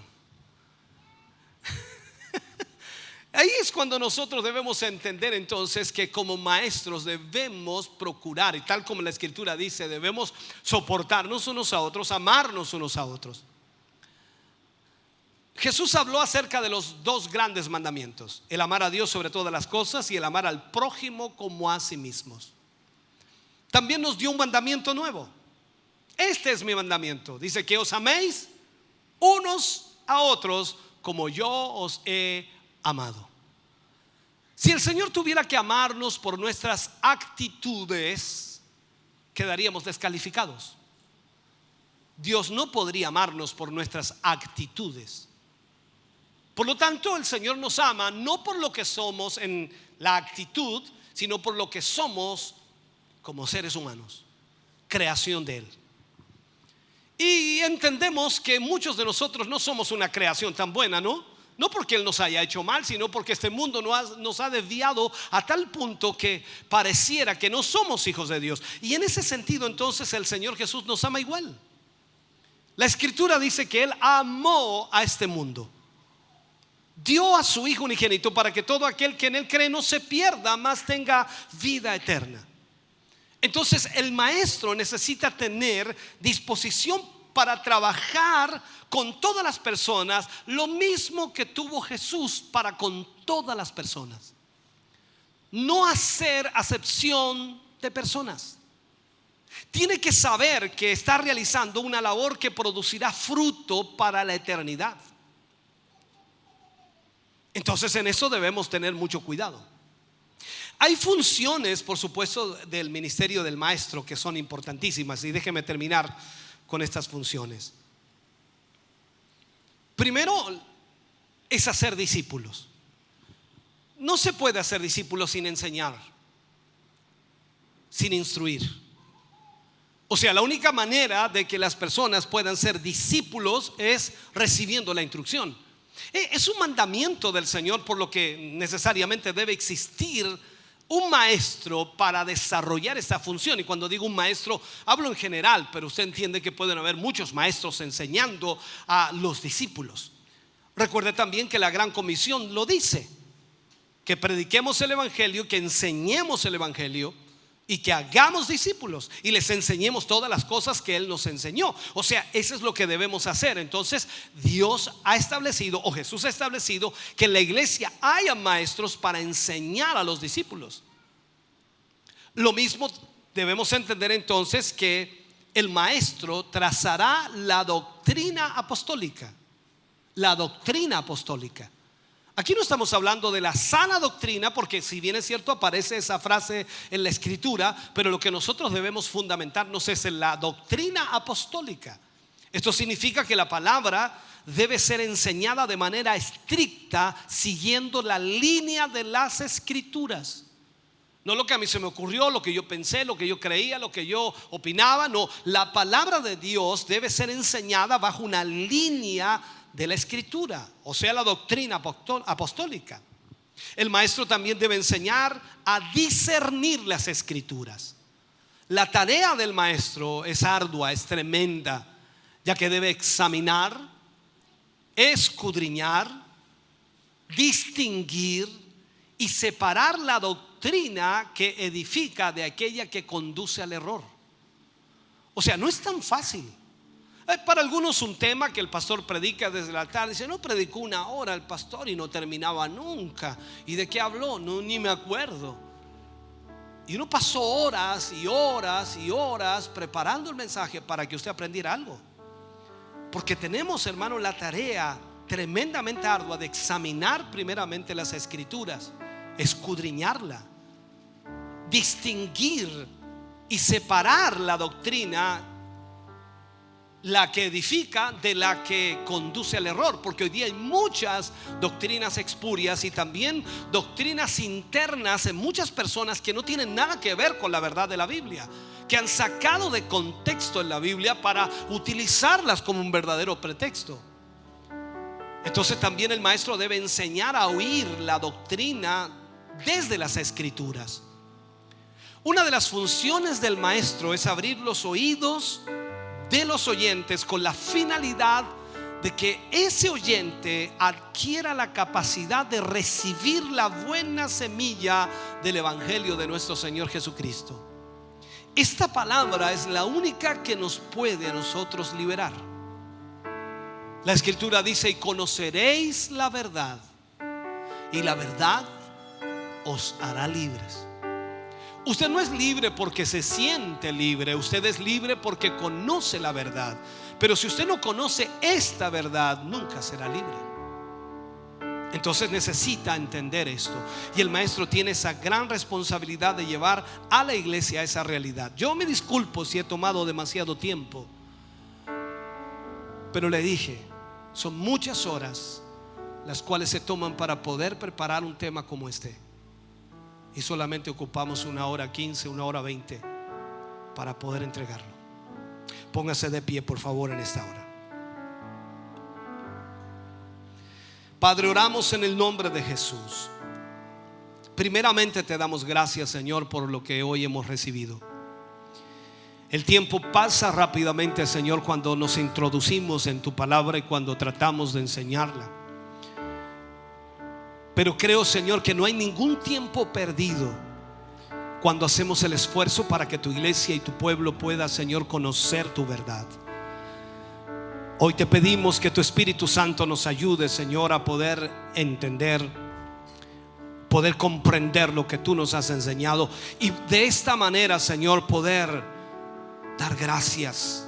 Ahí es cuando nosotros debemos entender entonces que como maestros debemos procurar, y tal como la Escritura dice, debemos soportarnos unos a otros, amarnos unos a otros. Jesús habló acerca de los dos grandes mandamientos: el amar a Dios sobre todas las cosas y el amar al prójimo como a sí mismos. También nos dio un mandamiento nuevo. Este es mi mandamiento, dice, que os améis unos a otros como yo os he amado. Si el Señor tuviera que amarnos por nuestras actitudes, quedaríamos descalificados. Dios no podría amarnos por nuestras actitudes. Por lo tanto, el Señor nos ama no por lo que somos en la actitud, sino por lo que somos como seres humanos, creación de Él. Y entendemos que muchos de nosotros no somos una creación tan buena, ¿no? No porque Él nos haya hecho mal, sino porque este mundo nos ha desviado a tal punto que pareciera que no somos hijos de Dios. Y en ese sentido entonces el Señor Jesús nos ama igual. La Escritura dice que Él amó a este mundo, dio a su Hijo unigénito para que todo aquel que en Él cree no se pierda, mas tenga vida eterna. Entonces el maestro necesita tener disposición para trabajar con todas las personas, lo mismo que tuvo Jesús para con todas las personas. No hacer acepción de personas. Tiene que saber que está realizando una labor que producirá fruto para la eternidad. Entonces en eso debemos tener mucho cuidado. Hay funciones, por supuesto, del ministerio del maestro que son importantísimas, y déjeme terminar con estas funciones. Primero es hacer discípulos. No se puede hacer discípulos sin enseñar, sin instruir. O sea, la única manera de que las personas puedan ser discípulos es recibiendo la instrucción. Es un mandamiento del Señor, por lo que necesariamente debe existir un maestro para desarrollar esta función. Y cuando digo un maestro, hablo en general, pero usted entiende que pueden haber muchos maestros enseñando a los discípulos. Recuerde también que la Gran Comisión lo dice: que prediquemos el Evangelio, que enseñemos el Evangelio y que hagamos discípulos y les enseñemos todas las cosas que Él nos enseñó. O sea, eso es lo que debemos hacer. Entonces Dios ha establecido, o Jesús ha establecido, que en la iglesia haya maestros para enseñar a los discípulos. Lo mismo debemos entender entonces, que el maestro trazará la doctrina apostólica. La doctrina apostólica. Aquí no estamos hablando de la sana doctrina, porque si bien es cierto aparece esa frase en la Escritura, pero lo que nosotros debemos fundamentarnos es en la doctrina apostólica. Esto significa que la palabra debe ser enseñada de manera estricta, siguiendo la línea de las Escrituras. No lo que a mí se me ocurrió, lo que yo pensé, lo que yo creía, lo que yo opinaba. No, la palabra de Dios debe ser enseñada bajo una línea de la Escritura, o sea, la doctrina apostólica. El maestro también debe enseñar a discernir las Escrituras. La tarea del maestro es ardua, es tremenda, ya que debe examinar, escudriñar, distinguir y separar la doctrina que edifica de aquella que conduce al error. O sea, no es tan fácil. Para algunos un tema que el pastor predica desde la tarde. Dice, no predicó 1 hora el pastor y no terminaba nunca. ¿Y de qué habló? No, ni me acuerdo. Y uno pasó horas y horas y horas preparando el mensaje para que usted aprendiera algo. Porque tenemos, hermano, la tarea tremendamente ardua de examinar primeramente las escrituras, escudriñarla, distinguir y separar la doctrina, la que edifica de la que conduce al error. Porque hoy día hay muchas doctrinas espurias y también doctrinas internas en muchas personas que no tienen nada que ver con la verdad de la Biblia, que han sacado de contexto en la Biblia para utilizarlas como un verdadero pretexto. Entonces también el maestro debe enseñar a oír la doctrina desde las escrituras. Una de las funciones del maestro es abrir los oídos de los oyentes con la finalidad de que ese oyente adquiera la capacidad de recibir la buena semilla del evangelio de nuestro Señor Jesucristo. Esta palabra es la única que nos puede a nosotros liberar. La escritura dice: y conoceréis la verdad, y la verdad os hará libres. Usted no es libre porque se siente libre, usted es libre porque conoce la verdad. Pero si usted no conoce esta verdad, nunca será libre. Entonces necesita entender esto. Y el maestro tiene esa gran responsabilidad de llevar a la iglesia a esa realidad. Yo me disculpo si he tomado demasiado tiempo, pero le dije, son muchas horas las cuales se toman para poder preparar un tema como este. Y solamente ocupamos 1 hora 15, 1 hora 20 para poder entregarlo. Póngase de pie, por favor, en esta hora. Padre, oramos en el nombre de Jesús. Primeramente te damos gracias, Señor, por lo que hoy hemos recibido. El tiempo pasa rápidamente, Señor, cuando nos introducimos en tu palabra y cuando tratamos de enseñarla. Pero creo, Señor, que no hay ningún tiempo perdido cuando hacemos el esfuerzo para que tu iglesia y tu pueblo pueda, Señor, conocer tu verdad. Hoy te pedimos que tu Espíritu Santo nos ayude, Señor, a poder entender, poder comprender lo que tú nos has enseñado, y de esta manera, Señor, poder dar gracias,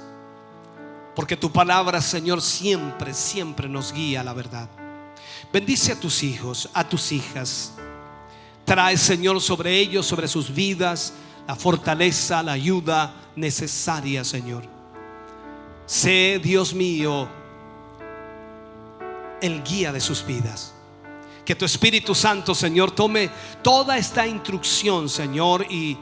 porque tu palabra, Señor, siempre, siempre nos guía a la verdad. Bendice a tus hijos, a tus hijas. Trae, Señor, sobre ellos, sobre sus vidas, la fortaleza, la ayuda necesaria, Señor. Sé, Dios mío, el guía de sus vidas. Que tu Espíritu Santo, Señor, tome toda esta instrucción, Señor, y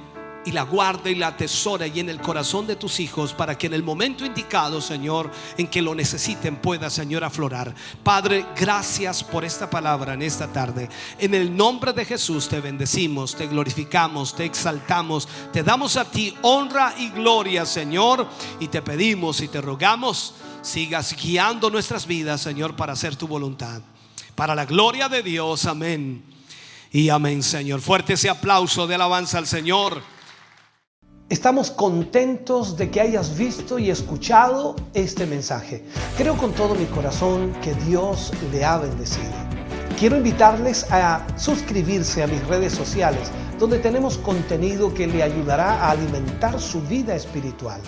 la guarde y la atesore y en el corazón de tus hijos, para que en el momento indicado, Señor, en que lo necesiten, pueda, Señor, aflorar. Padre, gracias por esta palabra en esta tarde. En el nombre de Jesús te bendecimos, te glorificamos, te exaltamos, te damos a ti honra y gloria, Señor, y te pedimos y te rogamos, sigas guiando nuestras vidas, Señor, para hacer tu voluntad, para la gloria de Dios. Amén y amén, Señor. Fuerte ese aplauso de alabanza al Señor. Estamos contentos de que hayas visto y escuchado este mensaje. Creo con todo mi corazón que Dios le ha bendecido. Quiero invitarles a suscribirse a mis redes sociales, donde tenemos contenido que le ayudará a alimentar su vida espiritual.